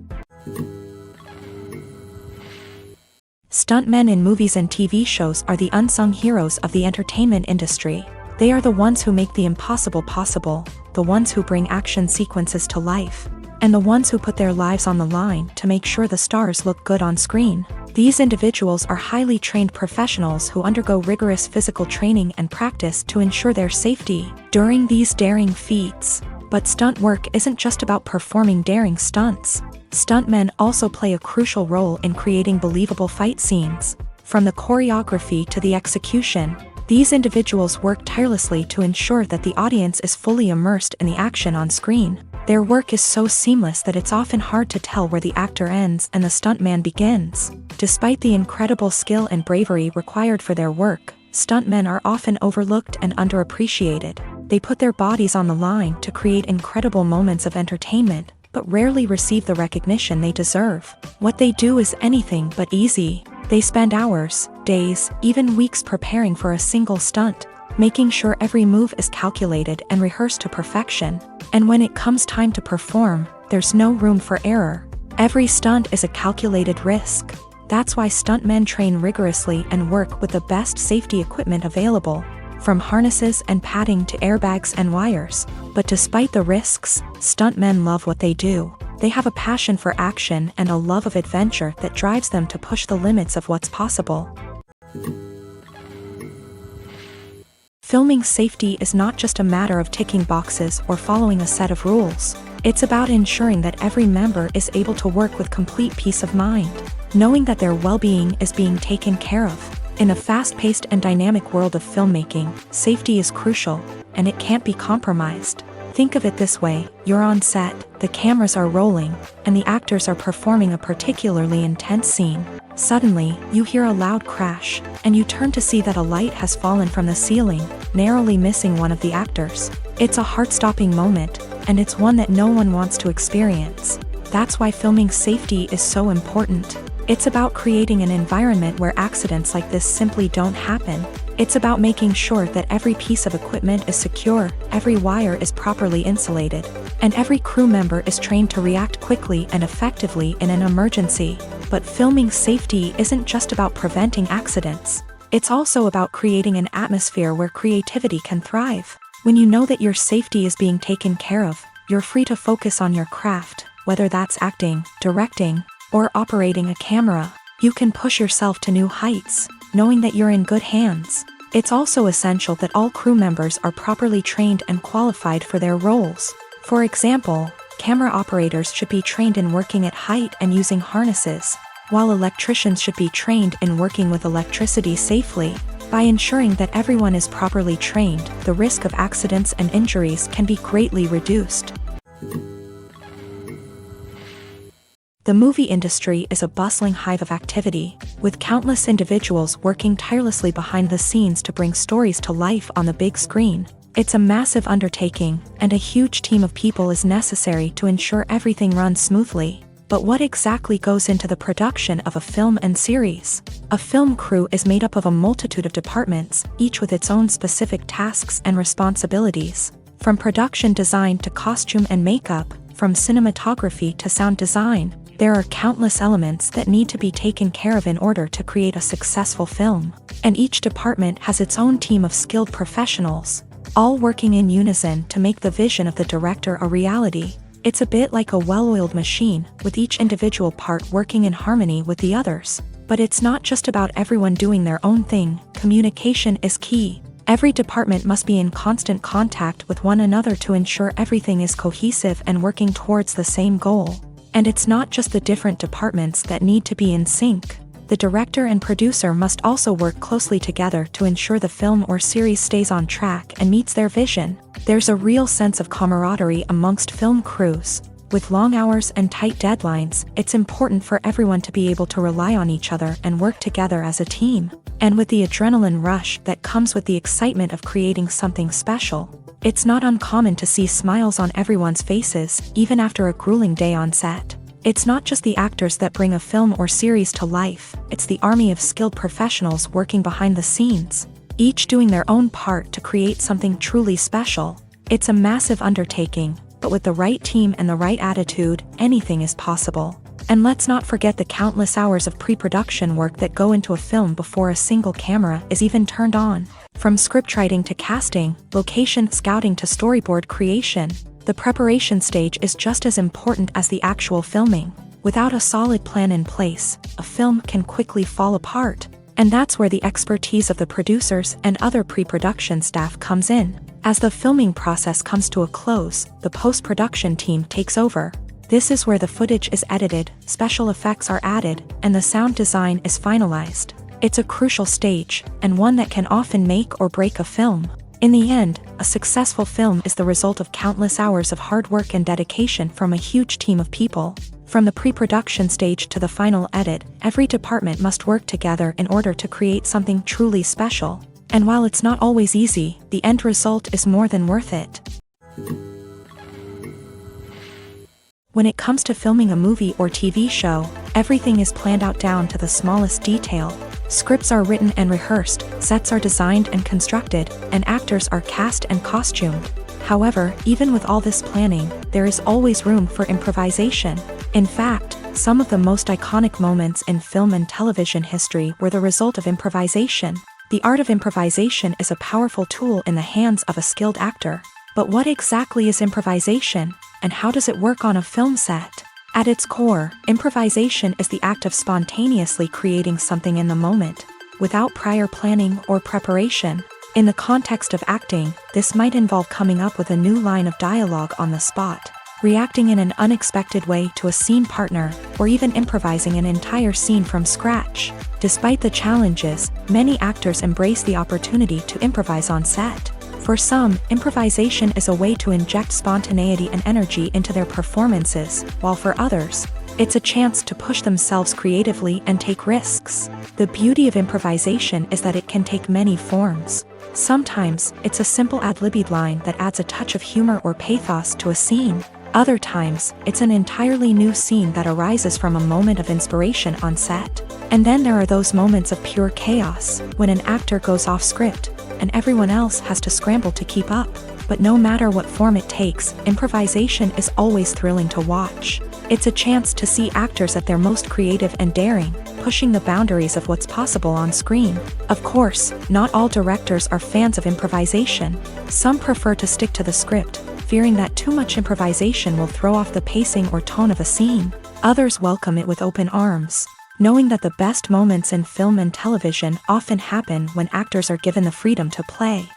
Stuntmen in movies and TV shows are the unsung heroes of the entertainment industry. They are the ones who make the impossible possible, the ones who bring action sequences to life, and the ones who put their lives on the line to make sure the stars look good on screen. These individuals are highly trained professionals who undergo rigorous physical training and practice to ensure their safety during these daring feats. But stunt work isn't just about performing daring stunts. Stuntmen also play a crucial role in creating believable fight scenes. From the choreography to the execution, these individuals work tirelessly to ensure that the audience is fully immersed in the action on screen. Their work is so seamless that it's often hard to tell where the actor ends and the stuntman begins. Despite the incredible skill and bravery required for their work, stuntmen are often overlooked and underappreciated. They put their bodies on the line to create incredible moments of entertainment, but rarely receive the recognition they deserve. What they do is anything but easy. They spend hours, days, even weeks preparing for a single stunt, making sure every move is calculated and rehearsed to perfection. And when it comes time to perform, there's no room for error. Every stunt is a calculated risk. That's why stuntmen train rigorously and work with the best safety equipment available, from harnesses and padding to airbags and wires. But despite the risks, stuntmen love what they do. They have a passion for action and a love of adventure that drives them to push the limits of what's possible. Filming safety is not just a matter of ticking boxes or following a set of rules. It's about ensuring that every member is able to work with complete peace of mind, knowing that their well-being is being taken care of. In a fast-paced and dynamic world of filmmaking, safety is crucial, and it can't be compromised. Think of it this way: you're on set, the cameras are rolling, and the actors are performing a particularly intense scene. Suddenly, you hear a loud crash, and you turn to see that a light has fallen from the ceiling, narrowly missing one of the actors. It's a heart-stopping moment, and it's one that no one wants to experience. That's why filming safety is so important. It's about creating an environment where accidents like this simply don't happen. It's about making sure that every piece of equipment is secure, every wire is properly insulated, and every crew member is trained to react quickly and effectively in an emergency. But filming safety isn't just about preventing accidents. It's also about creating an atmosphere where creativity can thrive. When you know that your safety is being taken care of, you're free to focus on your craft, whether that's acting, directing, or operating a camera. You can push yourself to new heights, knowing that you're in good hands. It's also essential that all crew members are properly trained and qualified for their roles. For example, camera operators should be trained in working at height and using harnesses, while electricians should be trained in working with electricity safely. By ensuring that everyone is properly trained, the risk of accidents and injuries can be greatly reduced. The movie industry is a bustling hive of activity, with countless individuals working tirelessly behind the scenes to bring stories to life on the big screen. It's a massive undertaking, and a huge team of people is necessary to ensure everything runs smoothly. But what exactly goes into the production of a film and series? A film crew is made up of a multitude of departments, each with its own specific tasks and responsibilities. From production design to costume and makeup, from cinematography to sound design, there are countless elements that need to be taken care of in order to create a successful film. And each department has its own team of skilled professionals, all working in unison to make the vision of the director a reality. It's a bit like a well-oiled machine, with each individual part working in harmony with the others. But it's not just about everyone doing their own thing. Communication is key. Every department must be in constant contact with one another to ensure everything is cohesive and working towards the same goal. And it's not just the different departments that need to be in sync. The director and producer must also work closely together to ensure the film or series stays on track and meets their vision. There's a real sense of camaraderie amongst film crews. With long hours and tight deadlines, it's important for everyone to be able to rely on each other and work together as a team. And with the adrenaline rush that comes with the excitement of creating something special, it's not uncommon to see smiles on everyone's faces, even after a grueling day on set. It's not just the actors that bring a film or series to life, it's the army of skilled professionals working behind the scenes, each doing their own part to create something truly special. It's a massive undertaking, but with the right team and the right attitude, anything is possible. And let's not forget the countless hours of pre-production work that go into a film before a single camera is even turned on. From scriptwriting to casting, location scouting to storyboard creation, the preparation stage is just as important as the actual filming. Without a solid plan in place, a film can quickly fall apart. And that's where the expertise of the producers and other pre-production staff comes in. As the filming process comes to a close, the post-production team takes over. This is where the footage is edited, special effects are added, and the sound design is finalized. It's a crucial stage, and one that can often make or break a film. In the end, a successful film is the result of countless hours of hard work and dedication from a huge team of people. From the pre-production stage to the final edit, every department must work together in order to create something truly special. And while it's not always easy, the end result is more than worth it. When it comes to filming a movie or TV show, everything is planned out down to the smallest detail. Scripts are written and rehearsed, sets are designed and constructed, and actors are cast and costumed. However, even with all this planning, there is always room for improvisation. In fact, some of the most iconic moments in film and television history were the result of improvisation. The art of improvisation is a powerful tool in the hands of a skilled actor. But what exactly is improvisation, and how does it work on a film set? At its core, improvisation is the act of spontaneously creating something in the moment, without prior planning or preparation. In the context of acting, this might involve coming up with a new line of dialogue on the spot, reacting in an unexpected way to a scene partner, or even improvising an entire scene from scratch. Despite the challenges, many actors embrace the opportunity to improvise on set. For some, improvisation is a way to inject spontaneity and energy into their performances, while for others, it's a chance to push themselves creatively and take risks. The beauty of improvisation is that it can take many forms. Sometimes, it's a simple ad-libbed line that adds a touch of humor or pathos to a scene. Other times, it's an entirely new scene that arises from a moment of inspiration on set. And then there are those moments of pure chaos, when an actor goes off script, and everyone else has to scramble to keep up. But no matter what form it takes, improvisation is always thrilling to watch. It's a chance to see actors at their most creative and daring, pushing the boundaries of what's possible on screen. Of course, not all directors are fans of improvisation. Some prefer to stick to the script, fearing that too much improvisation will throw off the pacing or tone of a scene. Others welcome it with open arms, knowing that the best moments in film and television often happen when actors are given the freedom to play.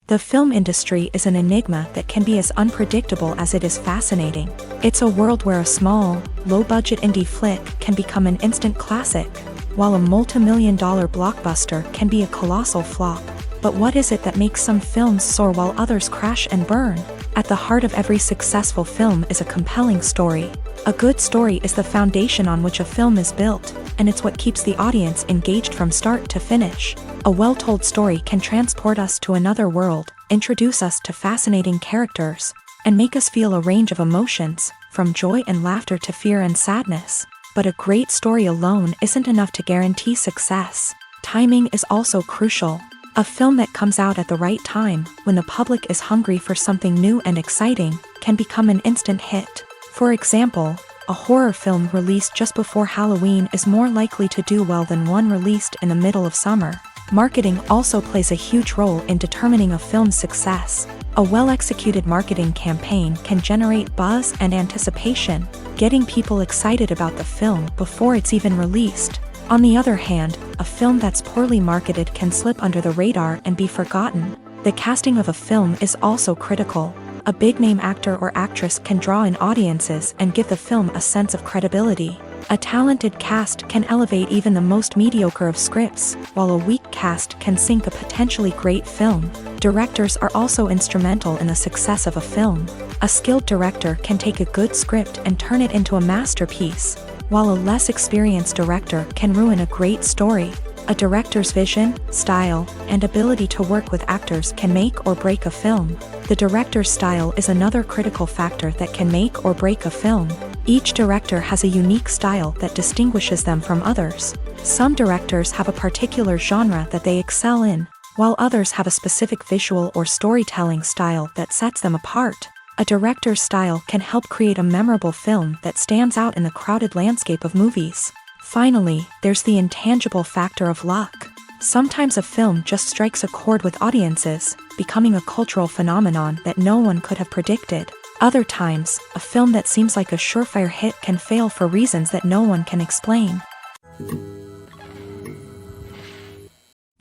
The film industry is an enigma that can be as unpredictable as it is fascinating. It's a world where a small, low-budget indie flick can become an instant classic, while a multi-million-dollar blockbuster can be a colossal flop. But what is it that makes some films soar while others crash and burn? At the heart of every successful film is a compelling story. A good story is the foundation on which a film is built, and it's what keeps the audience engaged from start to finish. A well-told story can transport us to another world, introduce us to fascinating characters, and make us feel a range of emotions, from joy and laughter to fear and sadness. But a great story alone isn't enough to guarantee success. Timing is also crucial. A film that comes out at the right time, when the public is hungry for something new and exciting, can become an instant hit. For example, a horror film released just before Halloween is more likely to do well than one released in the middle of summer. Marketing also plays a huge role in determining a film's success. A well-executed marketing campaign can generate buzz and anticipation, getting people excited about the film before it's even released. On the other hand, a film that's poorly marketed can slip under the radar and be forgotten. The casting of a film is also critical. A big-name actor or actress can draw in audiences and give the film a sense of credibility. A talented cast can elevate even the most mediocre of scripts, while a weak cast can sink a potentially great film. Directors are also instrumental in the success of a film. A skilled director can take a good script and turn it into a masterpiece. while a less experienced director can ruin a great story. A director's vision, style, and ability to work with actors can make or break a film. The director's style is another critical factor that can make or break a film. Each director has a unique style that distinguishes them from others. Some directors have a particular genre that they excel in, while others have a specific visual or storytelling style that sets them apart. A director's style can help create a memorable film that stands out in the crowded landscape of movies. Finally, there's the intangible factor of luck. Sometimes a film just strikes a chord with audiences, becoming a cultural phenomenon that no one could have predicted. Other times, a film that seems like a surefire hit can fail for reasons that no one can explain.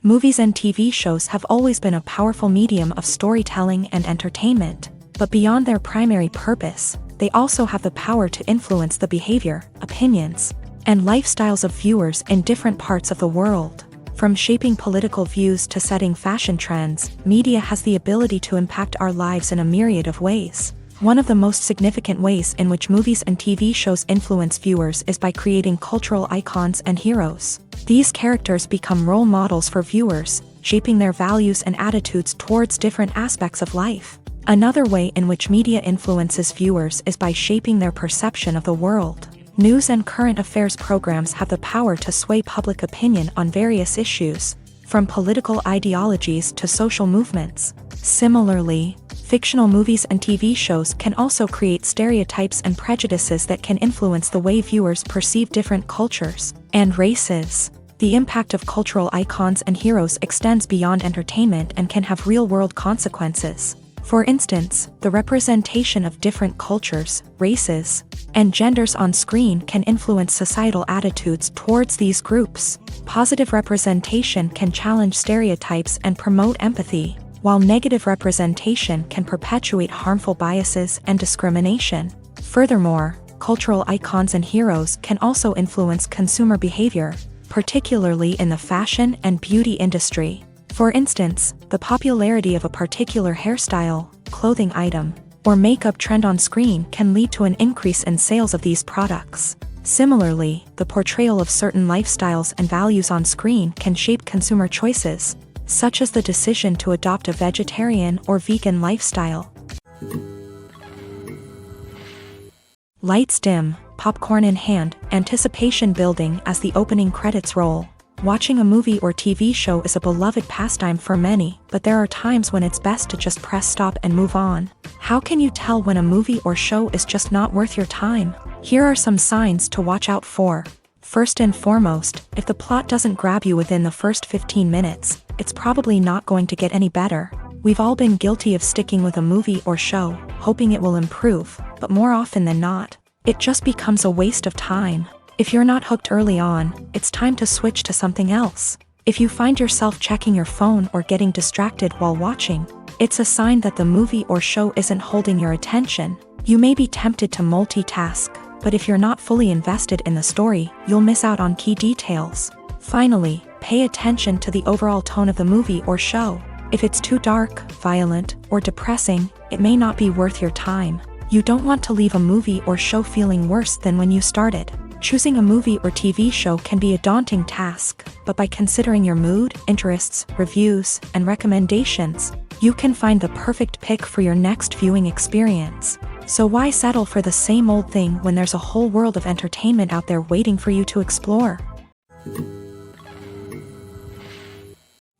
Movies and TV shows have always been a powerful medium of storytelling and entertainment, but beyond their primary purpose, they also have the power to influence the behavior, opinions, and lifestyles of viewers in different parts of the world. From shaping political views to setting fashion trends, media has the ability to impact our lives in a myriad of ways. One of the most significant ways in which movies and TV shows influence viewers is by creating cultural icons and heroes. These characters become role models for viewers, shaping their values and attitudes towards different aspects of life. Another way in which media influences viewers is by shaping their perception of the world. News and current affairs programs have the power to sway public opinion on various issues, from political ideologies to social movements. Similarly, fictional movies and TV shows can also create stereotypes and prejudices that can influence the way viewers perceive different cultures and races. The impact of cultural icons and heroes extends beyond entertainment and can have real-world consequences. For instance, the representation of different cultures, races, and genders on screen can influence societal attitudes towards these groups. Positive representation can challenge stereotypes and promote empathy, while negative representation can perpetuate harmful biases and discrimination. Furthermore, cultural icons and heroes can also influence consumer behavior, particularly in the fashion and beauty industry. For instance, the popularity of a particular hairstyle, clothing item, or makeup trend on screen can lead to an increase in sales of these products. Similarly, the portrayal of certain lifestyles and values on screen can shape consumer choices, such as the decision to adopt a vegetarian or vegan lifestyle. Lights dim, popcorn in hand, anticipation building as the opening credits roll. Watching a movie or TV show is a beloved pastime for many, but there are times when it's best to just press stop and move on. How can you tell when a movie or show is just not worth your time? Here are some signs to watch out for. First and foremost, if the plot doesn't grab you within the first 15 minutes, it's probably not going to get any better. We've all been guilty of sticking with a movie or show, hoping it will improve, but more often than not, it just becomes a waste of time. If you're not hooked early on, it's time to switch to something else. If you find yourself checking your phone or getting distracted while watching, it's a sign that the movie or show isn't holding your attention. You may be tempted to multitask, but if you're not fully invested in the story, you'll miss out on key details. Finally, pay attention to the overall tone of the movie or show. If it's too dark, violent, or depressing, it may not be worth your time. You don't want to leave a movie or show feeling worse than when you started. Choosing a movie or TV show can be a daunting task, but by considering your mood, interests, reviews, and recommendations, you can find the perfect pick for your next viewing experience. So why settle for the same old thing when there's a whole world of entertainment out there waiting for you to explore?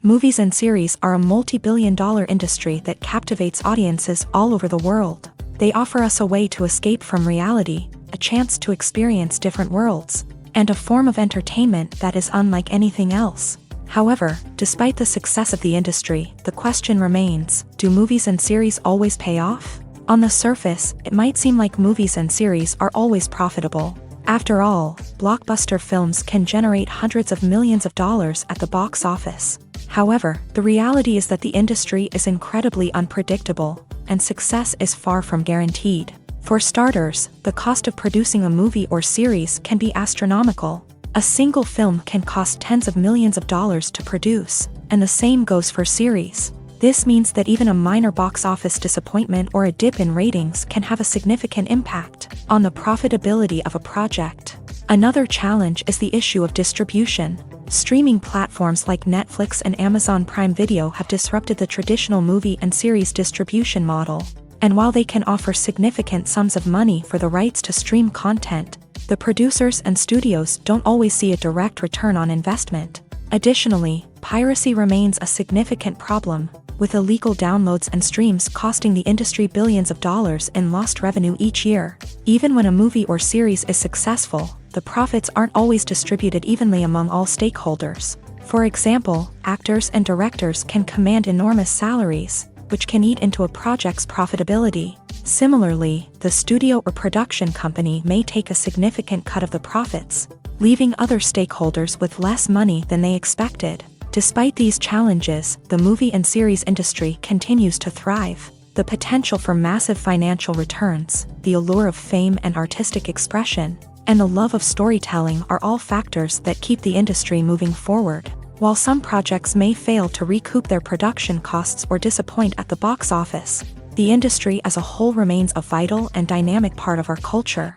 Movies and series are a multi-billion-dollar industry that captivates audiences all over the world. They offer us a way to escape from reality, a chance to experience different worlds, and a form of entertainment that is unlike anything else. However, despite the success of the industry, the question remains, do movies and series always pay off? On the surface, it might seem like movies and series are always profitable. After all, blockbuster films can generate hundreds of millions of dollars at the box office. However, the reality is that the industry is incredibly unpredictable, and success is far from guaranteed. For starters, the cost of producing a movie or series can be astronomical. A single film can cost tens of millions of dollars to produce, and the same goes for series. This means that even a minor box office disappointment or a dip in ratings can have a significant impact on the profitability of a project. Another challenge is the issue of distribution. Streaming platforms like Netflix and Amazon Prime Video have disrupted the traditional movie and series distribution model. And while they can offer significant sums of money for the rights to stream content, the producers and studios don't always see a direct return on investment. Additionally, piracy remains a significant problem, with illegal downloads and streams costing the industry billions of dollars in lost revenue each year. Even when a movie or series is successful, the profits aren't always distributed evenly among all stakeholders. For example, actors and directors can command enormous salaries, which can eat into a project's profitability. Similarly, the studio or production company may take a significant cut of the profits, leaving other stakeholders with less money than they expected. Despite these challenges, the movie and series industry continues to thrive. The potential for massive financial returns, the allure of fame and artistic expression, and the love of storytelling are all factors that keep the industry moving forward. While some projects may fail to recoup their production costs or disappoint at the box office, the industry as a whole remains a vital and dynamic part of our culture.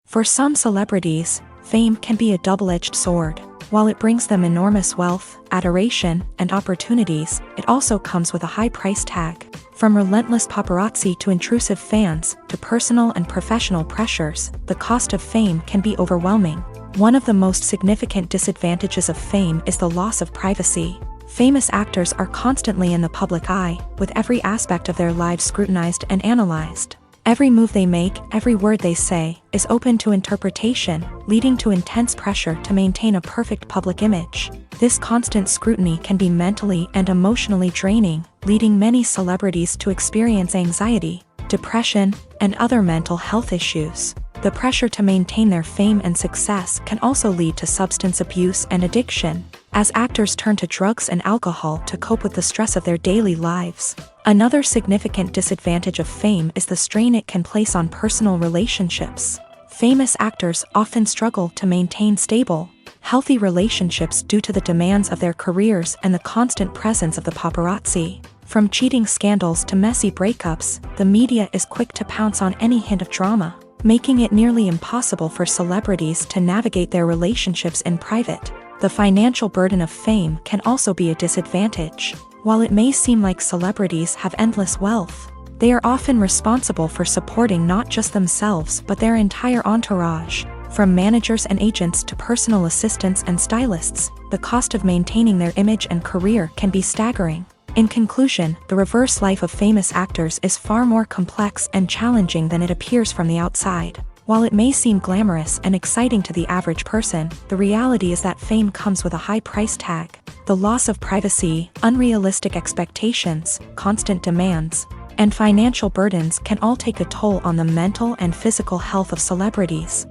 For some celebrities, fame can be a double-edged sword. While it brings them enormous wealth, adoration, and opportunities, it also comes with a high price tag. From relentless paparazzi to intrusive fans, to personal and professional pressures, the cost of fame can be overwhelming. One of the most significant disadvantages of fame is the loss of privacy. Famous actors are constantly in the public eye, with every aspect of their lives scrutinized and analyzed. Every move they make, every word they say, is open to interpretation, leading to intense pressure to maintain a perfect public image. This constant scrutiny can be mentally and emotionally draining, leading many celebrities to experience anxiety, depression, and other mental health issues. The pressure to maintain their fame and success can also lead to substance abuse and addiction, as actors turn to drugs and alcohol to cope with the stress of their daily lives. Another significant disadvantage of fame is the strain it can place on personal relationships. Famous actors often struggle to maintain stable, healthy relationships due to the demands of their careers and the constant presence of the paparazzi. From cheating scandals to messy breakups, the media is quick to pounce on any hint of drama, making it nearly impossible for celebrities to navigate their relationships in private. The financial burden of fame can also be a disadvantage. While it may seem like celebrities have endless wealth, they are often responsible for supporting not just themselves but their entire entourage. From managers and agents to personal assistants and stylists, the cost of maintaining their image and career can be staggering. In conclusion, the reverse life of famous actors is far more complex and challenging than it appears from the outside. While it may seem glamorous and exciting to the average person, the reality is that fame comes with a high price tag. The loss of privacy, unrealistic expectations, constant demands, and financial burdens can all take a toll on the mental and physical health of celebrities.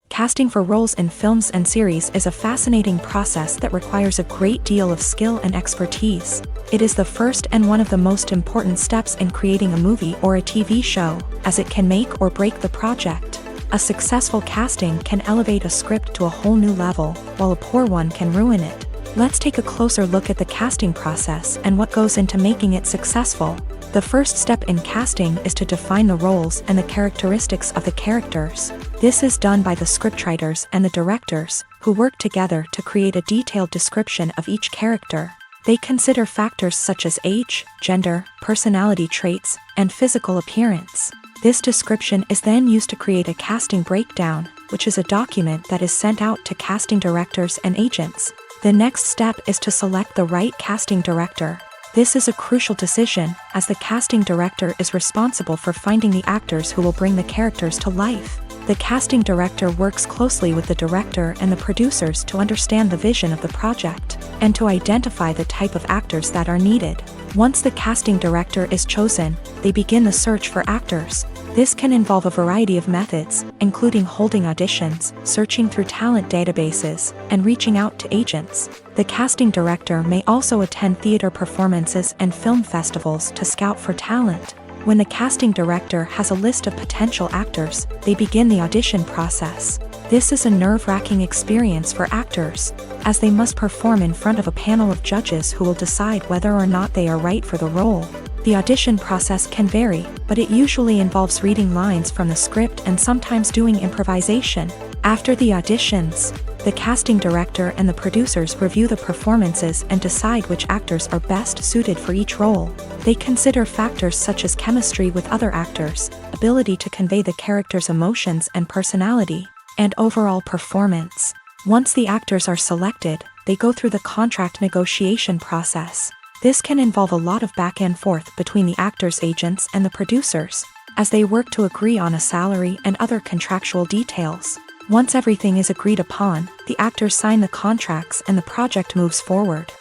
Casting for roles in films and series is a fascinating process that requires a great deal of skill and expertise. It is the first and one of the most important steps in creating a movie or a TV show, as it can make or break the project. A successful casting can elevate a script to a whole new level, while a poor one can ruin it. Let's take a closer look at the casting process and what goes into making it successful. The first step in casting is to define the roles and the characteristics of the characters. This is done by the scriptwriters and the directors, who work together to create a detailed description of each character. They consider factors such as age, gender, personality traits, and physical appearance. This description is then used to create a casting breakdown, which is a document that is sent out to casting directors and agents. The next step is to select the right casting director. This is a crucial decision, as the casting director is responsible for finding the actors who will bring the characters to life. The casting director works closely with the director and the producers to understand the vision of the project, and to identify the type of actors that are needed. Once the casting director is chosen, they begin the search for actors. This can involve a variety of methods, including holding auditions, searching through talent databases, and reaching out to agents. The casting director may also attend theater performances and film festivals to scout for talent. When the casting director has a list of potential actors, they begin the audition process. This is a nerve-wracking experience for actors, as they must perform in front of a panel of judges who will decide whether or not they are right for the role. The audition process can vary, but it usually involves reading lines from the script and sometimes doing improvisation. After the auditions, the casting director and the producers review the performances and decide which actors are best suited for each role. They consider factors such as chemistry with other actors, ability to convey the character's emotions and personality, and overall performance. Once the actors are selected, they go through the contract negotiation process. This can involve a lot of back and forth between the actors' agents and the producers, as they work to agree on a salary and other contractual details. Once everything is agreed upon, the actors sign the contracts and the project moves forward.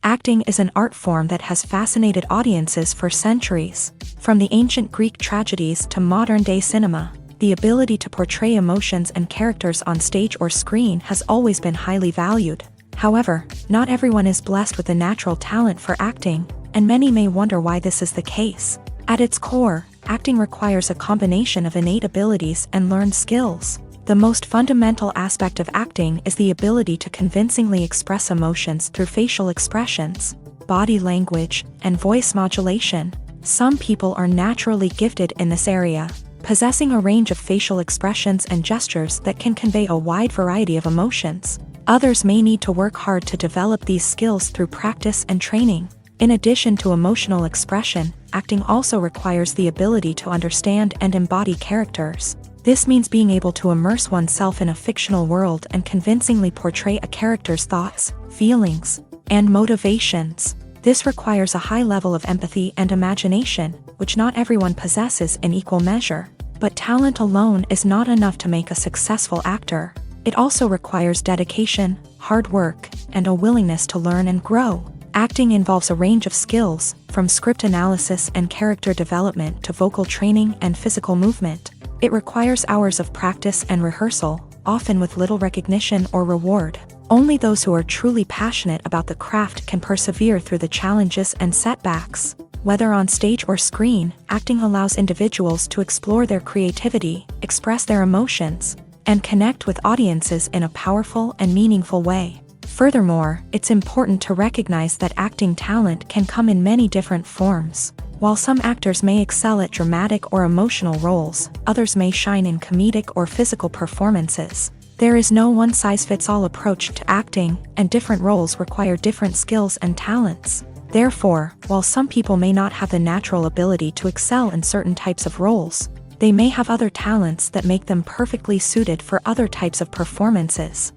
Acting is an art form that has fascinated audiences for centuries. From the ancient Greek tragedies to modern-day cinema, the ability to portray emotions and characters on stage or screen has always been highly valued. However, not everyone is blessed with a natural talent for acting, and many may wonder why this is the case. At its core, acting requires a combination of innate abilities and learned skills. The most fundamental aspect of acting is the ability to convincingly express emotions through facial expressions, body language, and voice modulation. Some people are naturally gifted in this area, possessing a range of facial expressions and gestures that can convey a wide variety of emotions. Others may need to work hard to develop these skills through practice and training. In addition to emotional expression, acting also requires the ability to understand and embody characters. This means being able to immerse oneself in a fictional world and convincingly portray a character's thoughts, feelings, and motivations. This requires a high level of empathy and imagination, which not everyone possesses in equal measure. But talent alone is not enough to make a successful actor. It also requires dedication, hard work, and a willingness to learn and grow. Acting involves a range of skills, from script analysis and character development to vocal training and physical movement. It requires hours of practice and rehearsal, often with little recognition or reward. Only those who are truly passionate about the craft can persevere through the challenges and setbacks. Whether on stage or screen, acting allows individuals to explore their creativity, express their emotions, and connect with audiences in a powerful and meaningful way. Furthermore, it's important to recognize that acting talent can come in many different forms. While some actors may excel at dramatic or emotional roles, others may shine in comedic or physical performances. There is no one-size-fits-all approach to acting, and different roles require different skills and talents. Therefore, while some people may not have the natural ability to excel in certain types of roles, they may have other talents that make them perfectly suited for other types of performances.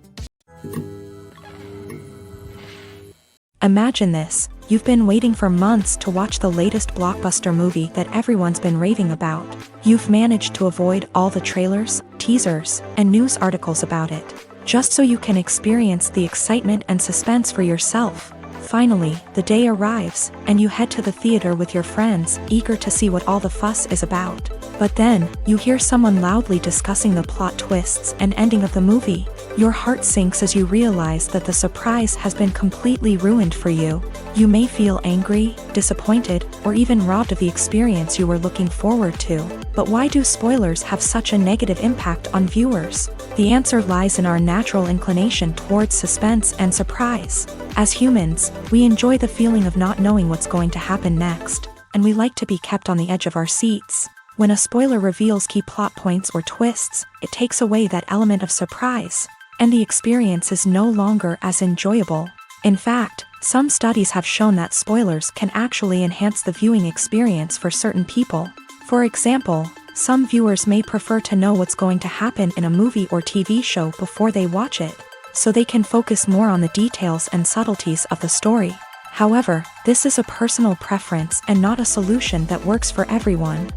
Imagine this: you've been waiting for months to watch the latest blockbuster movie that everyone's been raving about. You've managed to avoid all the trailers, teasers, and news articles about it, just so you can experience the excitement and suspense for yourself. Finally, the day arrives, and you head to the theater with your friends, eager to see what all the fuss is about. But then, you hear someone loudly discussing the plot twists and ending of the movie. Your heart sinks as you realize that the surprise has been completely ruined for you. You may feel angry, disappointed, or even robbed of the experience you were looking forward to. But why do spoilers have such a negative impact on viewers? The answer lies in our natural inclination towards suspense and surprise. As humans, we enjoy the feeling of not knowing what's going to happen next, and we like to be kept on the edge of our seats. When a spoiler reveals key plot points or twists, it takes away that element of surprise, and the experience is no longer as enjoyable. In fact, some studies have shown that spoilers can actually enhance the viewing experience for certain people. For example, some viewers may prefer to know what's going to happen in a movie or TV show before they watch it, so they can focus more on the details and subtleties of the story. However, this is a personal preference and not a solution that works for everyone.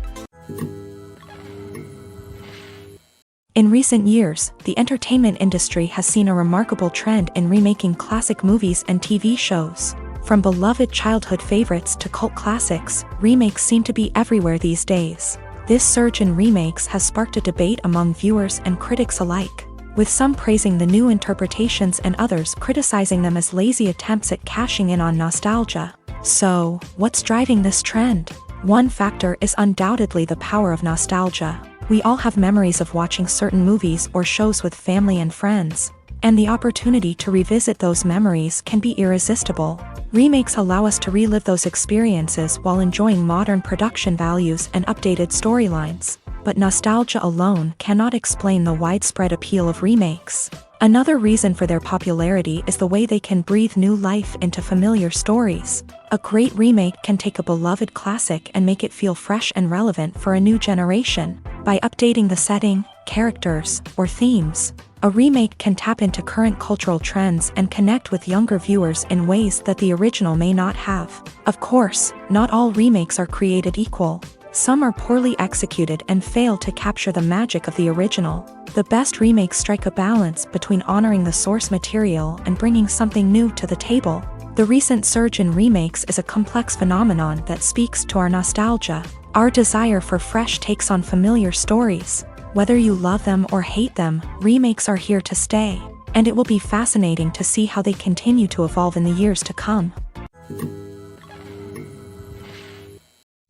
In recent years, the entertainment industry has seen a remarkable trend in remaking classic movies and TV shows. From beloved childhood favorites to cult classics, remakes seem to be everywhere these days. This surge in remakes has sparked a debate among viewers and critics alike, with some praising the new interpretations and others criticizing them as lazy attempts at cashing in on nostalgia. So, what's driving this trend? One factor is undoubtedly the power of nostalgia. We all have memories of watching certain movies or shows with family and friends. and the opportunity to revisit those memories can be irresistible. Remakes allow us to relive those experiences while enjoying modern production values and updated storylines. But nostalgia alone cannot explain the widespread appeal of remakes. Another reason for their popularity is the way they can breathe new life into familiar stories. A great remake can take a beloved classic and make it feel fresh and relevant for a new generation. By updating the setting, characters, or themes, a remake can tap into current cultural trends and connect with younger viewers in ways that the original may not have. Of course, not all remakes are created equal. Some are poorly executed and fail to capture the magic of the original. The best remakes strike a balance between honoring the source material and bringing something new to the table. The recent surge in remakes is a complex phenomenon that speaks to our nostalgia, our desire for fresh takes on familiar stories. Whether you love them or hate them, remakes are here to stay, and it will be fascinating to see how they continue to evolve in the years to come.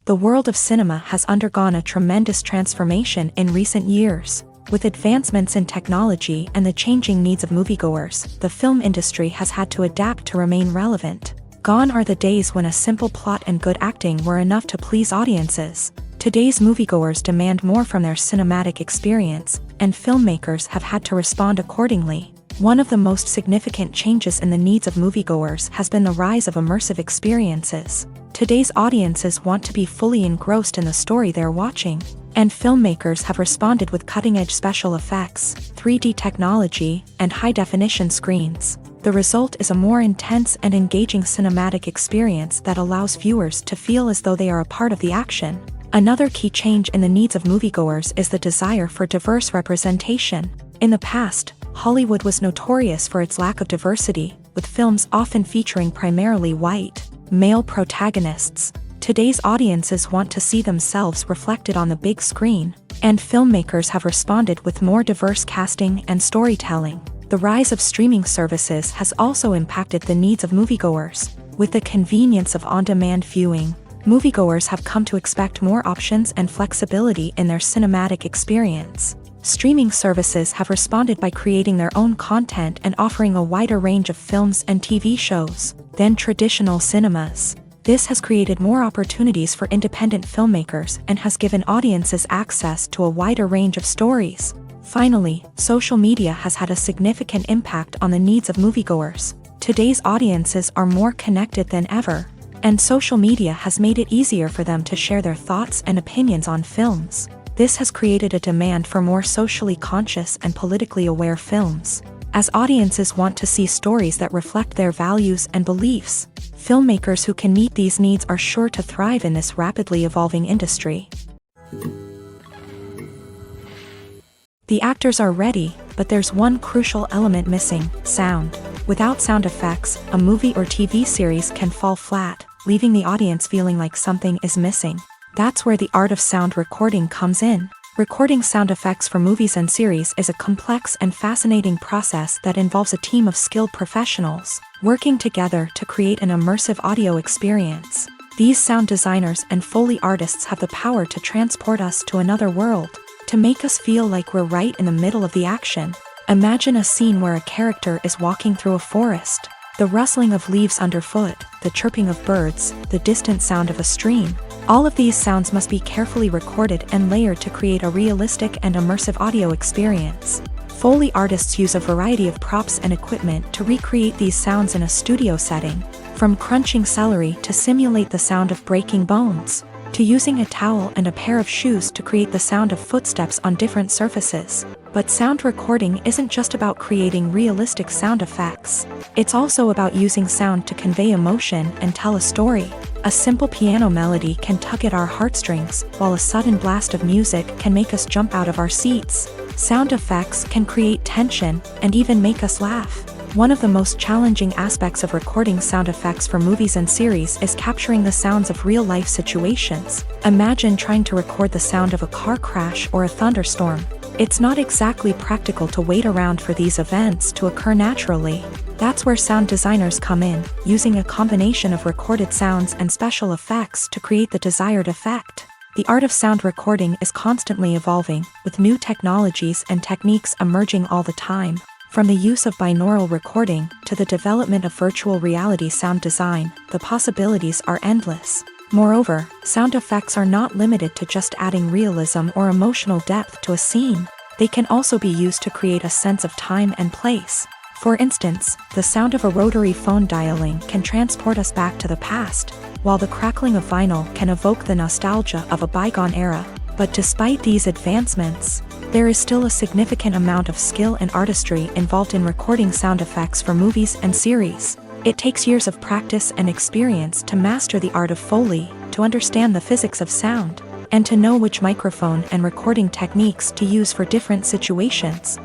The world of cinema has undergone a tremendous transformation in recent years. With advancements in technology and the changing needs of moviegoers, the film industry has had to adapt to remain relevant. Gone are the days when a simple plot and good acting were enough to please audiences. Today's moviegoers demand more from their cinematic experience, and filmmakers have had to respond accordingly. One of the most significant changes in the needs of moviegoers has been the rise of immersive experiences. Today's audiences want to be fully engrossed in the story they're watching, and filmmakers have responded with cutting-edge special effects, 3D technology, and high-definition screens. The result is a more intense and engaging cinematic experience that allows viewers to feel as though they are a part of the action. Another key change in the needs of moviegoers is the desire for diverse representation. In the past, Hollywood was notorious for its lack of diversity, with films often featuring primarily white, male protagonists. Today's audiences want to see themselves reflected on the big screen, and filmmakers have responded with more diverse casting and storytelling. The rise of streaming services has also impacted the needs of moviegoers. With the convenience of on-demand viewing, moviegoers have come to expect more options and flexibility in their cinematic experience. Streaming services have responded by creating their own content and offering a wider range of films and TV shows than traditional cinemas. This has created more opportunities for independent filmmakers and has given audiences access to a wider range of stories. Finally, social media has had a significant impact on the needs of moviegoers. Today's audiences are more connected than ever, and social media has made it easier for them to share their thoughts and opinions on films. This has created a demand for more socially conscious and politically aware films. As audiences want to see stories that reflect their values and beliefs, filmmakers who can meet these needs are sure to thrive in this rapidly evolving industry. The actors are ready, but there's one crucial element missing: sound. Without sound effects, a movie or TV series can fall flat, leaving the audience feeling like something is missing. That's where the art of sound recording comes in. Recording sound effects for movies and series is a complex and fascinating process that involves a team of skilled professionals working together to create an immersive audio experience. These sound designers and Foley artists have the power to transport us to another world, to make us feel like we're right in the middle of the action. Imagine a scene where a character is walking through a forest. The rustling of leaves underfoot, the chirping of birds, the distant sound of a stream. All of these sounds must be carefully recorded and layered to create a realistic and immersive audio experience. Foley artists use a variety of props and equipment to recreate these sounds in a studio setting, from crunching celery to simulate the sound of breaking bones, to using a towel and a pair of shoes to create the sound of footsteps on different surfaces. But sound recording isn't just about creating realistic sound effects. It's also about using sound to convey emotion and tell a story. A simple piano melody can tug at our heartstrings, while a sudden blast of music can make us jump out of our seats. Sound effects can create tension and even make us laugh. One of the most challenging aspects of recording sound effects for movies and series is capturing the sounds of real-life situations. Imagine trying to record the sound of a car crash or a thunderstorm. It's not exactly practical to wait around for these events to occur naturally. That's where sound designers come in, using a combination of recorded sounds and special effects to create the desired effect. The art of sound recording is constantly evolving, with new technologies and techniques emerging all the time. From the use of binaural recording to the development of virtual reality sound design, the possibilities are endless. Moreover, sound effects are not limited to just adding realism or emotional depth to a scene. They can also be used to create a sense of time and place. For instance, the sound of a rotary phone dialing can transport us back to the past, while the crackling of vinyl can evoke the nostalgia of a bygone era. But despite these advancements, there is still a significant amount of skill and artistry involved in recording sound effects for movies and series. It takes years of practice and experience to master the art of Foley, to understand the physics of sound, and to know which microphone and recording techniques to use for different situations.